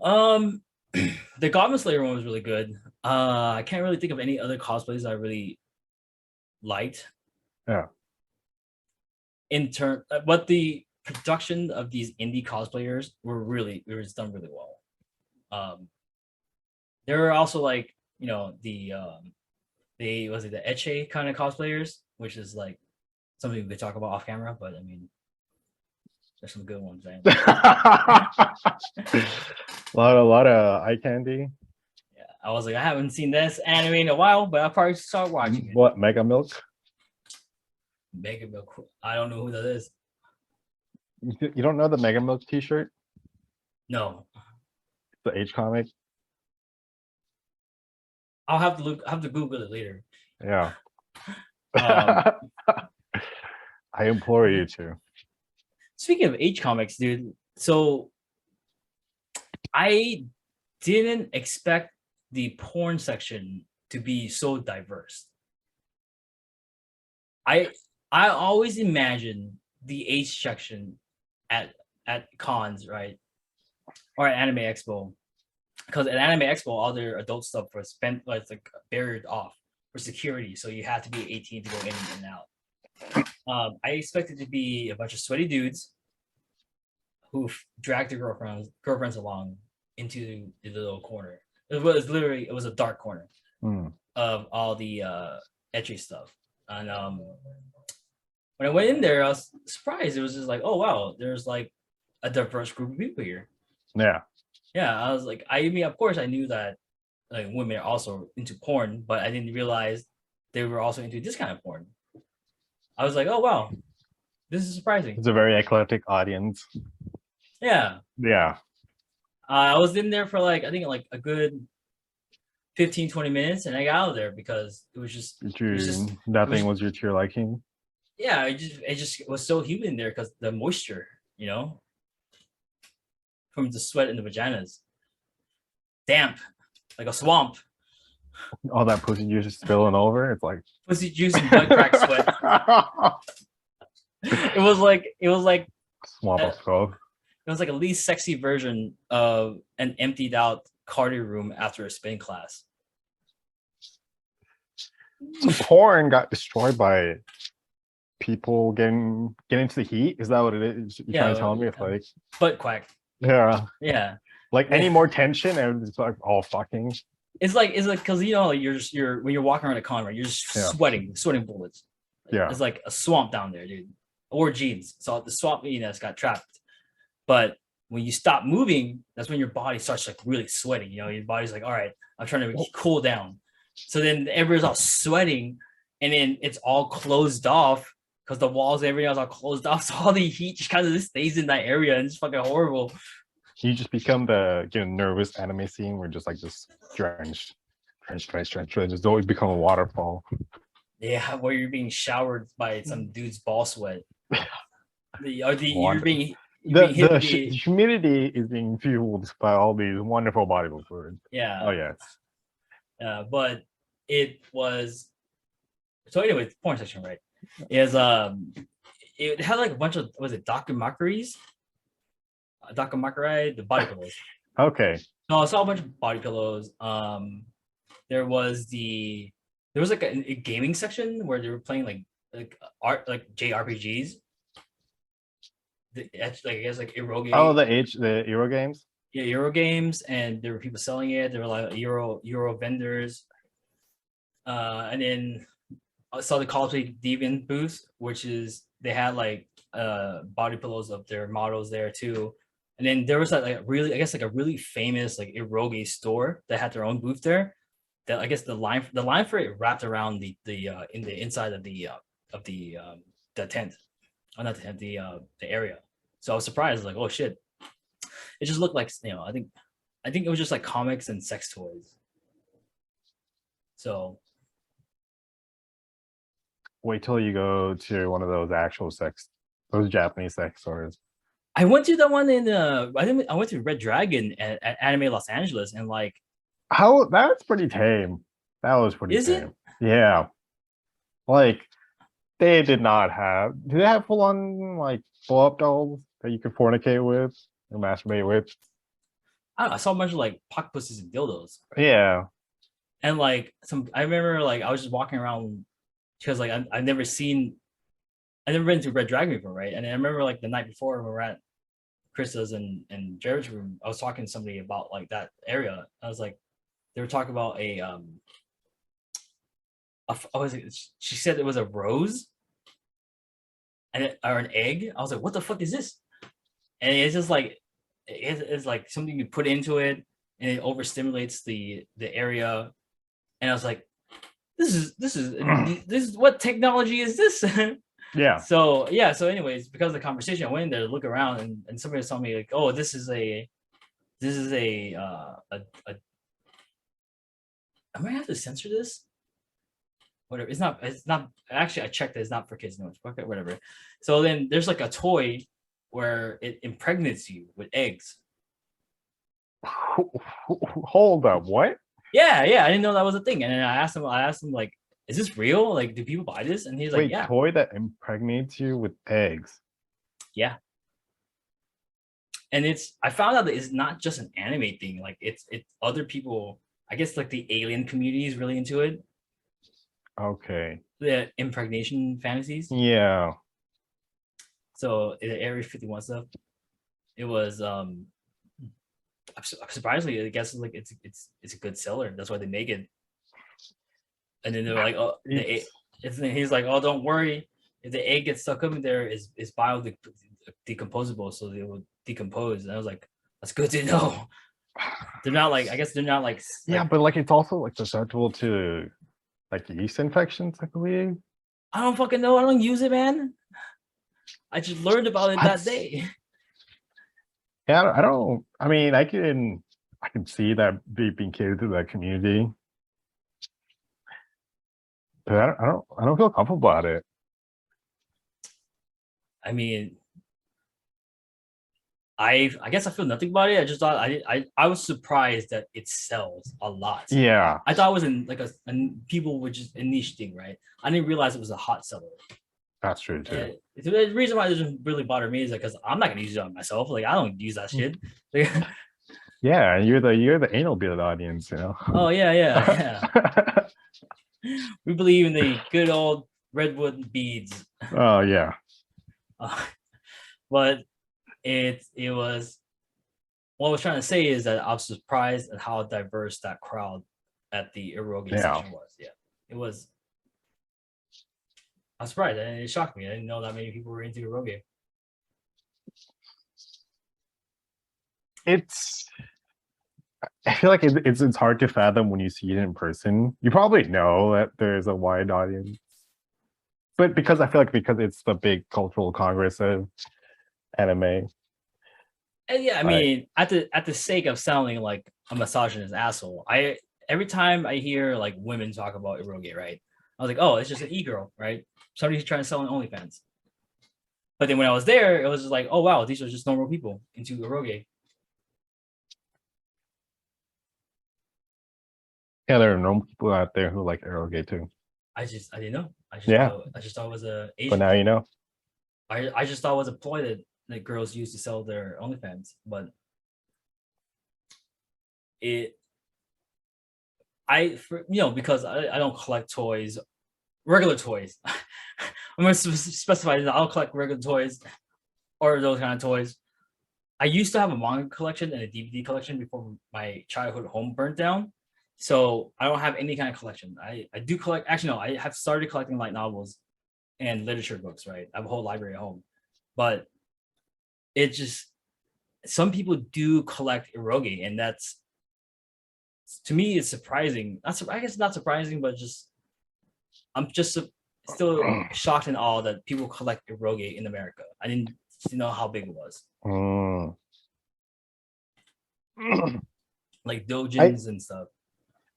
The Goblin Slayer one was really good. I can't really think of any other cosplays I really liked. Yeah. But the production of these indie cosplayers it was done really well. There were also like the ecchi kind of cosplayers, which is like something we talk about off camera, but I mean there's some good ones, man. a lot of eye candy. Yeah, I was like, I haven't seen this anime in a while, but I'll probably start watching it. What, Mega Milk? Mega Milk. I don't know who that is. You don't know the Mega Milk t-shirt? No. The H comic? I'll have to Google it later. Yeah. I implore you to. Speaking of H comics, dude, so I didn't expect the porn section to be so diverse. I always imagine the H section at cons, right? Or at Anime Expo. Because at Anime Expo, all their adult stuff was like barriered off for security. So you had to be 18 to go in and out. I expected to be a bunch of sweaty dudes who dragged their girlfriends along into the little corner. It was a dark corner of all the ecchi stuff. And when I went in there, I was surprised. It was just like, oh wow, there's like a diverse group of people here. Yeah. Yeah, I was like, I mean, of course, I knew that like women are also into porn, but I didn't realize they were also into this kind of porn. I was like, oh wow, this is surprising. It's a very eclectic audience. Yeah. Yeah. I was in there for like, I think like a good 15-20 minutes, and I got out of there because it was just Nothing was your to your liking. Yeah, it just was so humid in there because the moisture, from the sweat in the vaginas, damp like a swamp. All that pussy juice is spilling over. It's like Pussy juice and butt crack sweat. It was like swamp of smoke. it was like a least sexy version of an emptied out cardio room after a spin class. So porn got destroyed by people getting into the heat. Is that what it is? You're trying to tell me? It's like butt quack. Yeah. Like any more tension and it's like all fucking. It's like because you're when you're walking around a con, right, you're just sweating bullets. Yeah. It's like a swamp down there, dude. Or jeans. So the swamp got trapped. But when you stop moving, that's when your body starts like really sweating. Your body's like, all right, I'm trying to cool down. So then everybody's all sweating, and then it's all closed off because the walls and everything else are closed off. So all the heat just kind of stays in that area, and it's fucking horrible. You just become the nervous anime scene where just drenched. Just always become a waterfall. Yeah, where you're being showered by some dude's ball sweat. The humidity is being fueled by all these wonderful body fluids. Yeah. Oh yes. But it was so anyway, the porn section, right? Is it had like a bunch of documakuris? Documakuri, the body pillows. Okay. No, I saw a bunch of body pillows. There was like a gaming section where they were playing like art, like JRPGs. I guess like Eroge. Oh, the Euro games. Yeah, Euro games, and there were people selling it. There were like Euro vendors. And then I saw the Cosplay Deviant booth, which is they had like body pillows of their models there too. And then there was like a really famous like Eroge store that had their own booth there. That I guess the line for it wrapped around the in the inside of the tent, not the tent, the area. So I was surprised, like, oh shit, it just looked like I think it was just like comics and sex toys. So wait till you go to one of those those Japanese sex stores. I went to the one in I went to Red Dragon at Anime Los Angeles, and like, how that's pretty tame. That was pretty tame. Yeah. Like they did not have. Do they have full on like blow up dolls that you could fornicate with and masturbate with? I don't know, I saw a bunch of like pocket pussies and dildos. Yeah. And like I remember like I was just walking around because like I've never been to Red Dragon before, right? And I remember like the night before we were at Krista's and Jared's room, I was talking to somebody about like that area. I was like, they were talking about she said it was a rose or an egg. I was like, what the fuck is this? And it's just like it's like something you put into it and it overstimulates the area. And I was like, this is what technology is this? Yeah. So anyways, because of the conversation, I went in there to look around, and somebody was telling me like, oh, this is a I might have to censor this. Whatever. It's not actually, I checked it, it's not for kids. No, it's whatever. So then there's like a toy where it impregnates you with eggs. Hold up, what? Yeah, I didn't know that was a thing. And then I asked him like, is this real? Like, do people buy this? And he's like, yeah. Toy that impregnates you with eggs. Yeah. And I found out that it's not just an anime thing. Like it's other people, I guess like the alien community is really into it. Okay. The impregnation fantasies. Yeah. So in the Area 51 stuff, it was surprisingly, I guess like it's a good seller. That's why they make it. And then they're like, oh, he's like, oh, don't worry, if the egg gets stuck up in there, is biodecomposable, so they will decompose. And I was like, that's good to know. They're not like, I guess they're not like. Yeah, but like it's also like susceptible to like yeast infections, I believe. I don't fucking know. I don't use it, man. I just learned about it that day. Yeah, I don't. I mean, I can see that being catered to that community, but I don't feel comfortable about it. I mean, I guess I feel nothing about it. I just thought I was surprised that it sells a lot. Yeah, I thought it was in like a people were just a niche thing, right? I didn't realize it was a hot seller. that's true too. The reason why it doesn't really bother me is like because I'm not gonna use it on myself. Like I don't use that shit. Like, Yeah, you're the anal bearded audience, you know. oh yeah. We believe in the good old redwood beads. Oh yeah. But it was what I was trying to say is that I was surprised at how diverse that crowd at the Eroge section was. Yeah, it was. I was surprised and it shocked me. I didn't know that many people were into Eroge. I feel like it's hard to fathom when you see it in person. You probably know that there's a wide audience, but because I feel like because it's the big cultural congress of anime. And yeah, I mean, at the sake of sounding like a misogynist asshole, every time I hear like women talk about Eroge, right? I was like, oh, it's just an e-girl, right? Somebody who's trying to sell on OnlyFans. But then when I was there, it was just like, oh wow, these are just normal people into Eroge. Yeah, there are normal people out there who like Eroge too. I didn't know. I just thought it was a Asian. But now you know. I just thought it was a ploy that girls use to sell their OnlyFans, but because I don't collect toys, regular toys. I'm gonna specify that I don't collect regular toys or those kind of toys. I used to have a manga collection and a DVD collection before my childhood home burnt down. So I don't have any kind of collection. I do collect, actually no, I have started collecting light novels and literature books, right? I have a whole library at home. But it just, some people do collect Eroge, and that's, to me, it's surprising. I guess not surprising, but just, I'm just still shocked and awe that people collect Eroge in America. I didn't know how big it was. Like dojins and stuff.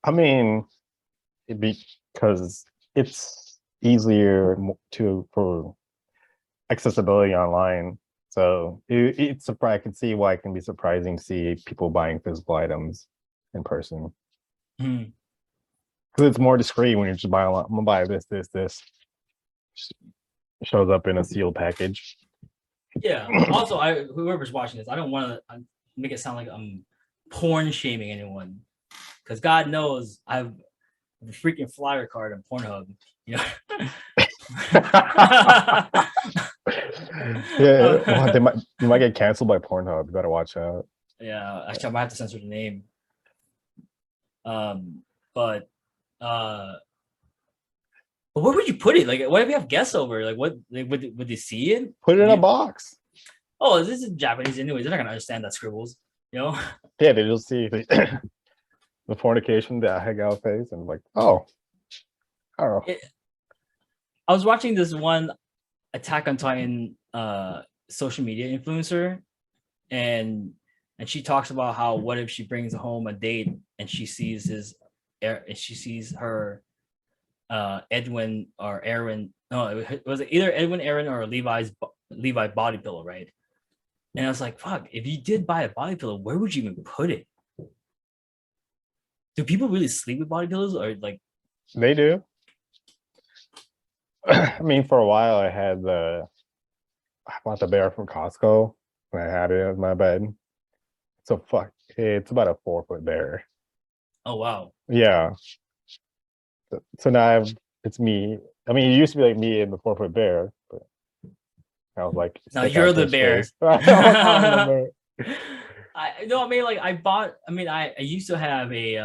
I mean, because it's easier for accessibility online. So it's I can see why it can be surprising to see people buying physical items in person. Because it's more discreet when you just buy a lot. I'm gonna buy this. It shows up in a sealed package. Yeah. Also, whoever's watching this, I don't want to make it sound like I'm porn shaming anyone, because God knows I have a freaking flyer card on Pornhub. You know. Yeah, you might get canceled by Pornhub. You gotta watch out. Yeah, actually, I might have to censor the name. But where would you put it? Like, what if you have guests over? Like, what would they see it? Put it in a box. Oh, this is Japanese anyways. They're not gonna understand that scribbles, you know? Yeah, they just see the fornication, the hang out face, and like, oh, I don't know. I was watching this one Attack on Titan social media influencer, and she talks about how what if she brings home a date and she sees her Edwin or Aaron. No, it was either Edwin, Aaron, or Levi body pillow, right? And I was like, fuck, if you did buy a body pillow, where would you even put it? Do people really sleep with body pillows, or like? They do. I mean, for a while I bought the bear from Costco and I had it in my bed. So it's about a 4-foot bear. Oh wow. Yeah. So now it's me. I mean, it used to be like me and the 4-foot bear, but I was like, now you're the bear. I used to have a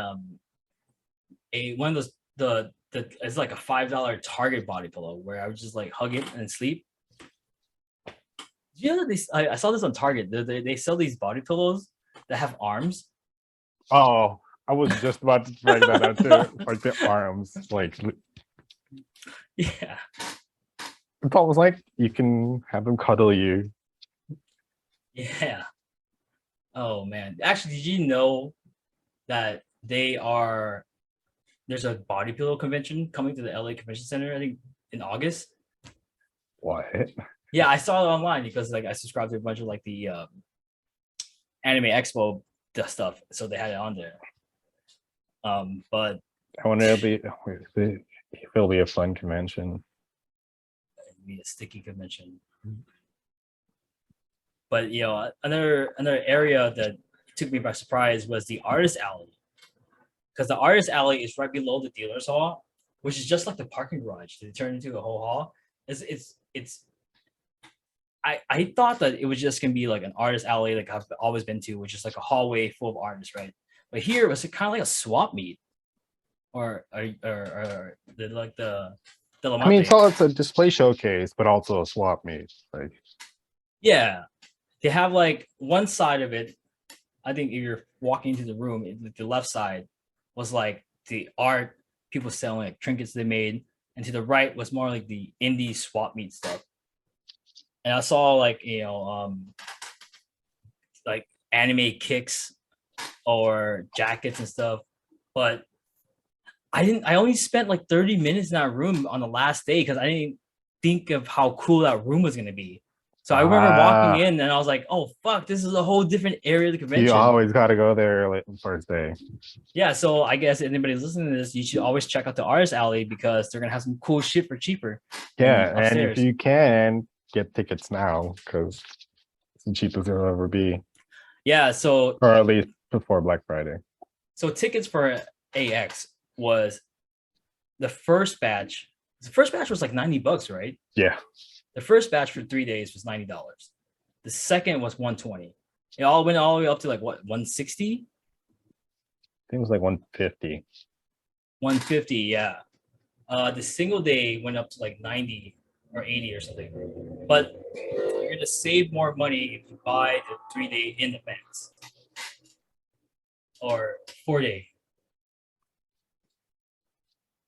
one of those it's like a $5 Target body pillow where I would just like hug it and sleep. You know, I saw this on Target. They sell these body pillows that have arms. Oh, I was just about to bring that up too. Like the arms, like, yeah. It's almost like you can have them cuddle you. Yeah. Oh man. Actually, did you know that there's a body pillow convention coming to the LA Convention Center, I think, in August? What? Yeah, I saw it online because like I subscribed to a bunch of like the Anime Expo stuff, so they had it on there. But I wonder if it'll be a fun convention. it'd be a sticky convention. But you know, another area that took me by surprise was the artist alley, because the artist alley is right below the dealer's hall, which is just like the parking garage. They turned into a whole hall. It's. I thought that it was just gonna be like an artist alley, like I've always been to, which is like a hallway full of artists, right? But here it was kind of like a swap meet, or the like the I mean, so it's a display showcase, but also a swap meet. Like, yeah, they have like one side of it. I think if you're walking into the room, the left side was like the art, people selling like trinkets they made, and to the right was more like the indie swap meet stuff. And I saw like like anime kicks or jackets and stuff, but I only spent like 30 minutes in that room on the last day because I didn't think of how cool that room was gonna be. So I remember walking in and I was like, oh fuck, this is a whole different area of the convention. You always gotta go there like the first day. Yeah, so I guess anybody's listening to this, you should always check out the artist alley because they're gonna have some cool shit for cheaper. Yeah, and if you can get tickets now, because it's the cheapest it'll ever be. Yeah, so or at least before Black Friday. So tickets for AX was the first batch. The first batch was like $90, right? Yeah. The first batch for 3 days was $90. The second was $120. It all went all the way up to like what, 160? I think it was like 150. 150, yeah. The single day went up to like 90 or 80 or something. But you're gonna save more money if you buy the 3 day in advance. Or 4 day.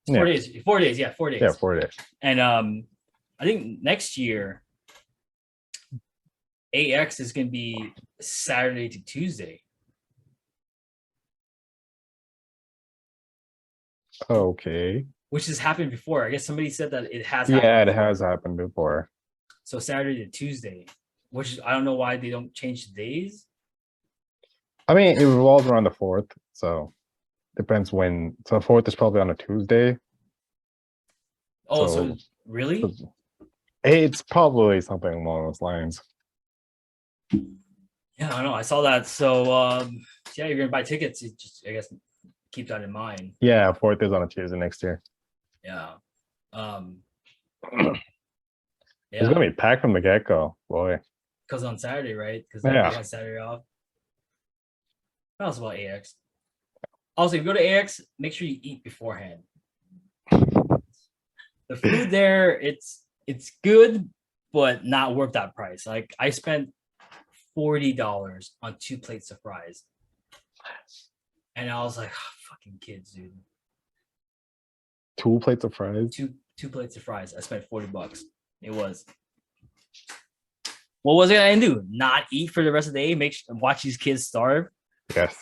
4 days. 4 days, yeah, 4 days. Yeah, 4 days. And I think next year AX is gonna be Saturday to Tuesday. Okay. Which has happened before. I guess somebody said that it has happened. Yeah, it before. has happened before. So Saturday to Tuesday, which I don't know why they don't change the days. I mean, it revolves around the 4th, so depends when. So the 4th is probably on a Tuesday. Oh, so really? So it's probably something along those lines. Yeah, I don't know. I saw that. So yeah, you're gonna buy tickets. You just, I guess, keep that in mind. Yeah, 4th is on a Tuesday next year. Yeah. It's gonna be packed from the get-go, boy. Because on Saturday, right? Because yeah, they had Saturday off. What else about AX? Also, if you go to AX, make sure you eat beforehand. The food there, it's good, but not worth that price. Like I spent $40 on 2 plates of fries, and I was like, oh, "Fucking kids, dude." 2 plates of fries. Two plates of fries. I spent $40. It was. What was I gonna do? Not eat for the rest of the day? Watch these kids starve? Yes.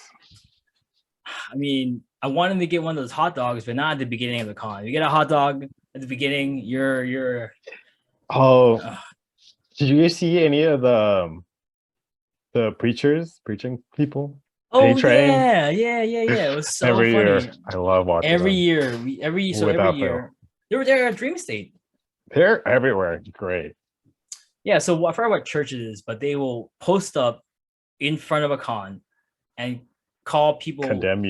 I mean, I wanted to get one of those hot dogs, but not at the beginning of the con. You get a hot dog at the beginning, you're. Oh, did you see any of the preaching people? Oh yeah. It was so every funny. Year, I love watching every them. year. Every year, they were there at Dream State. They're everywhere. Great. Yeah, so I forgot what church it is, but they will post up in front of a con and call people, condemn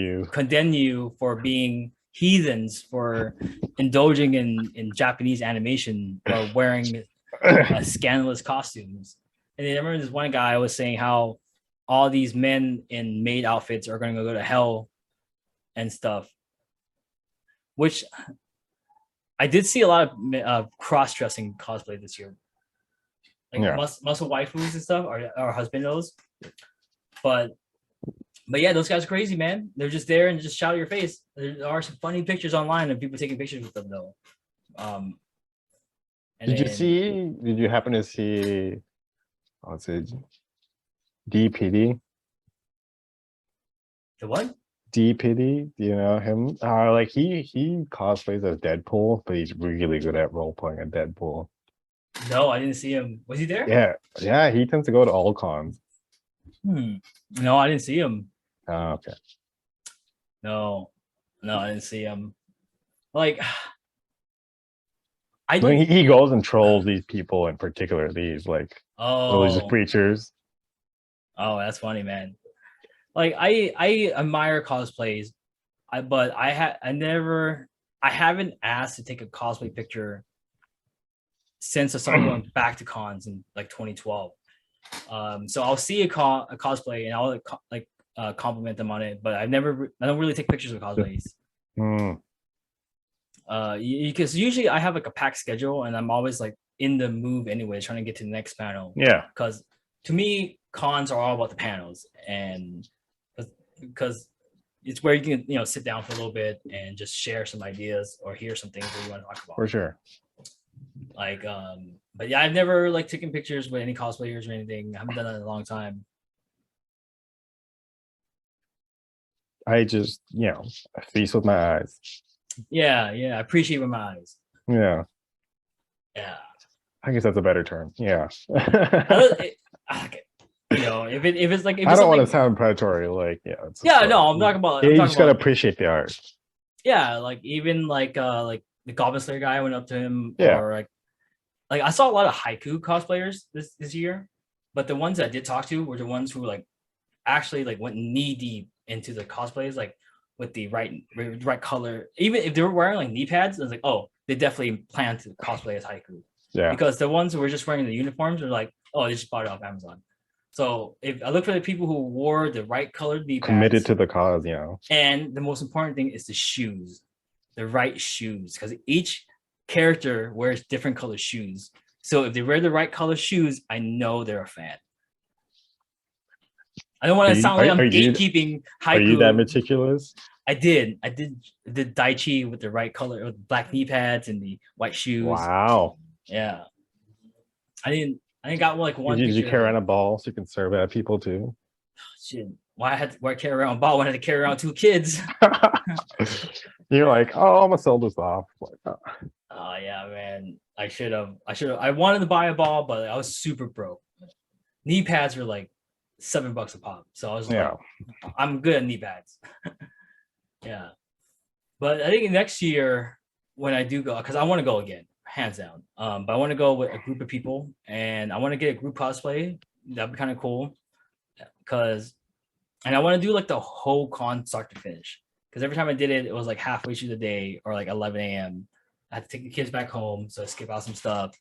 you for being heathens, for indulging in Japanese animation or wearing scandalous costumes. And then I remember this one guy was saying how all these men in maid outfits are going to go to hell and stuff, which I did see a lot of cross-dressing cosplay this year. Like muscle waifus and stuff, or husbandos. But yeah, those guys are crazy, man. They're just there and just shout at your face. There are some funny pictures online of people taking pictures with them, though. Did you happen to see, let's say, DPD? The what? DPD, do you know him? Like he cosplays as Deadpool, but he's really good at role playing a Deadpool. No, I didn't see him. Was he there? Yeah, he tends to go to all cons. No, I didn't see him. Oh, okay. No, I didn't see him. Like, I mean, don't. he goes and trolls these people, in particular these like religious Oh, preachers. oh, that's funny, man. Like, I admire cosplays, but I haven't asked to take a cosplay picture since I started going back to cons in like 2012. So I'll see a cosplay and I'll like compliment them on it, but I don't really take pictures of cosplays. Because usually I have like a packed schedule and I'm always like in the move anyway, trying to get to the next panel. Yeah. Because to me, cons are all about the panels, and because it's where you can sit down for a little bit and just share some ideas or hear some things that you want to talk about. For sure. Like but yeah, I've never like taken pictures with any cosplayers or anything. I haven't done that in a long time. I just I feast with my eyes. Yeah, I appreciate with my eyes. Yeah. I guess that's a better term. Yeah. If it's like I don't want to sound predatory. Like no, I'm talking about. You just gotta appreciate the art. Yeah, like even like the Goblin Slayer guy, I went up to him. Yeah. Or like I saw a lot of haiku cosplayers this year, but the ones that I did talk to were the ones who like actually like went knee deep into the cosplays, like with the right color. Even if they were wearing like knee pads, I was like, oh, they definitely plan to cosplay as haiku. Yeah. Because the ones who were just wearing the uniforms are like, oh, they just bought it off Amazon. So if I look for the people who wore the right colored knee pads, committed to the cause, and the most important thing is the shoes, the right shoes, because each character wears different color shoes. So if they wear the right color shoes, I know they're a fan. I don't want to sound like I'm gatekeeping haiku. Are you that meticulous? I did the Daichi with the right color, with black knee pads and the white shoes. Wow. Yeah. I didn't got like one. Did you carry around a ball so you can serve at people too? Shit. Why carry around a ball when I had to carry around 2 kids? You're like, oh, I'm gonna sell this off. Like, oh yeah, man. I should have. I wanted to buy a ball, but I was super broke. Knee pads were like $7 a pop. So I was like, I'm good at knee pads. Yeah. But I think next year when I do go, because I want to go again, hands down. But I want to go with a group of people and I want to get a group cosplay. That'd be kind of cool. And I want to do like the whole con start to finish. Because every time I did it, it was like halfway through the day or like 11 a.m. I had to take the kids back home, so I skip out some stuff.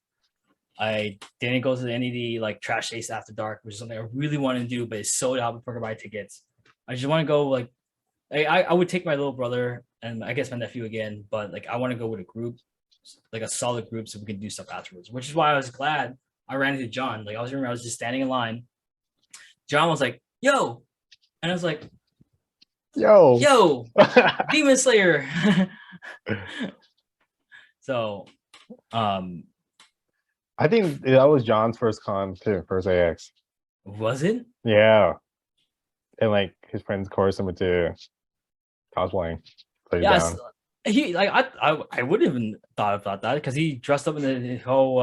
I didn't go to any of the like trash days after dark, which is something I really want to do, but it's sold out before I buy tickets. I just want to go like I would take my little brother and I guess my nephew again, but like I want to go with a group, like a solid group, so we can do stuff afterwards. Which is why I was glad I ran into John. Like I was just standing in line. John was like, "Yo," and I was like, "Yo, Demon Slayer." So, I think that was John's first con too, first AX. Was it? Yeah. And like his friends chorused him into cosplaying. Yes. He like I would have even thought about that because he dressed up in the whole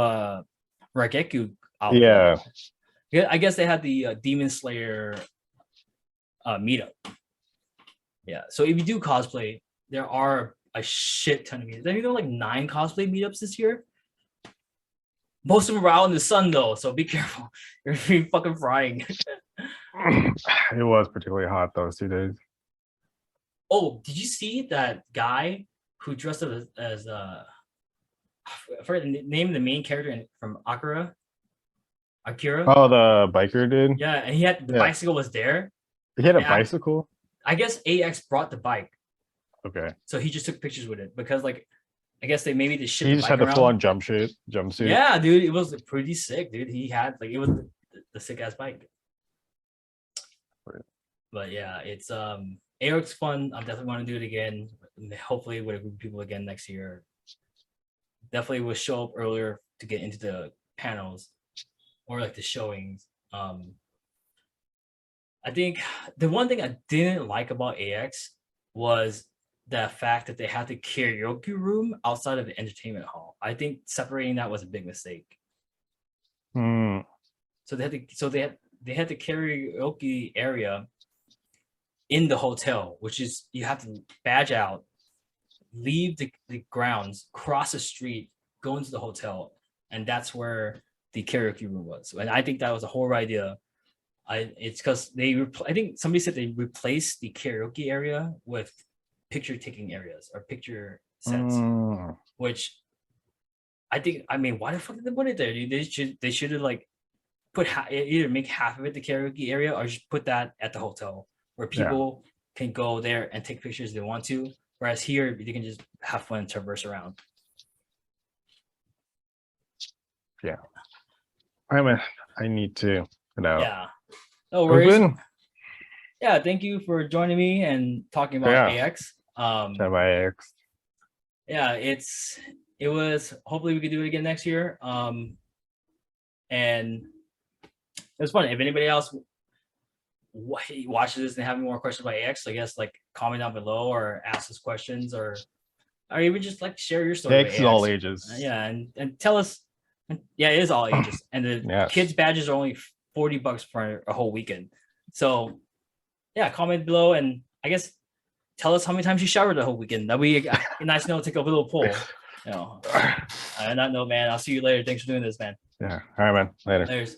Rageku outfit. Yeah. I guess they had the Demon Slayer meetup. Yeah. So if you do cosplay, there are a shit ton of meetups. I think there were like 9 cosplay meetups this year. Most of them are out in the sun though, so be careful. You're gonna be fucking frying. It was particularly hot those 2 days. Oh, did you see that guy who dressed up as I forget the name of the main character from Akira? Oh, the biker dude? Yeah, and he had the bicycle was there. He had a bicycle? I guess AX brought the bike. Okay. So he just took pictures with it because like I guess they maybe just He just had the full-on jumpsuit. Yeah, dude, it was pretty sick, dude. He had like it was the sick ass bike. Right. But yeah, it's Eroge's fun. I definitely want to do it again. Hopefully with a group of people again next year. Definitely will show up earlier to get into the panels or like the showings. I think the one thing I didn't like about AX was the fact that they had the karaoke room outside of the entertainment hall. I think separating that was a big mistake. Hmm. So they had the karaoke area in the hotel, which is you have to badge out, leave the grounds, cross the street, go into the hotel, and that's where the karaoke room was. And I think that was a horrible idea. It's because I think somebody said they replaced the karaoke area with picture taking areas or picture sets, which I think, I mean, why the fuck did they put it there? They should have like put either make half of it the karaoke area or just put that at the hotel where people can go there and take pictures if they want to. Whereas here, they can just have fun and traverse around. Yeah. I need to get out. Yeah. No worries. Yeah, thank you for joining me and talking about AX. AX. Yeah, it was, hopefully we could do it again next year. And it was fun. If anybody else watches this and have more questions about AX, I guess like comment down below or ask us questions or even just like share your story. AX is all ages. Yeah, and tell us. Yeah, it is all ages, and the kids badges are only $40 for a whole weekend. So yeah, comment below and I guess tell us how many times you showered the whole weekend. That'd be a nice note to take a little poll. You know. On that note, man, I'll see you later. Thanks for doing this, man. Yeah. All right, man. Later. Laters.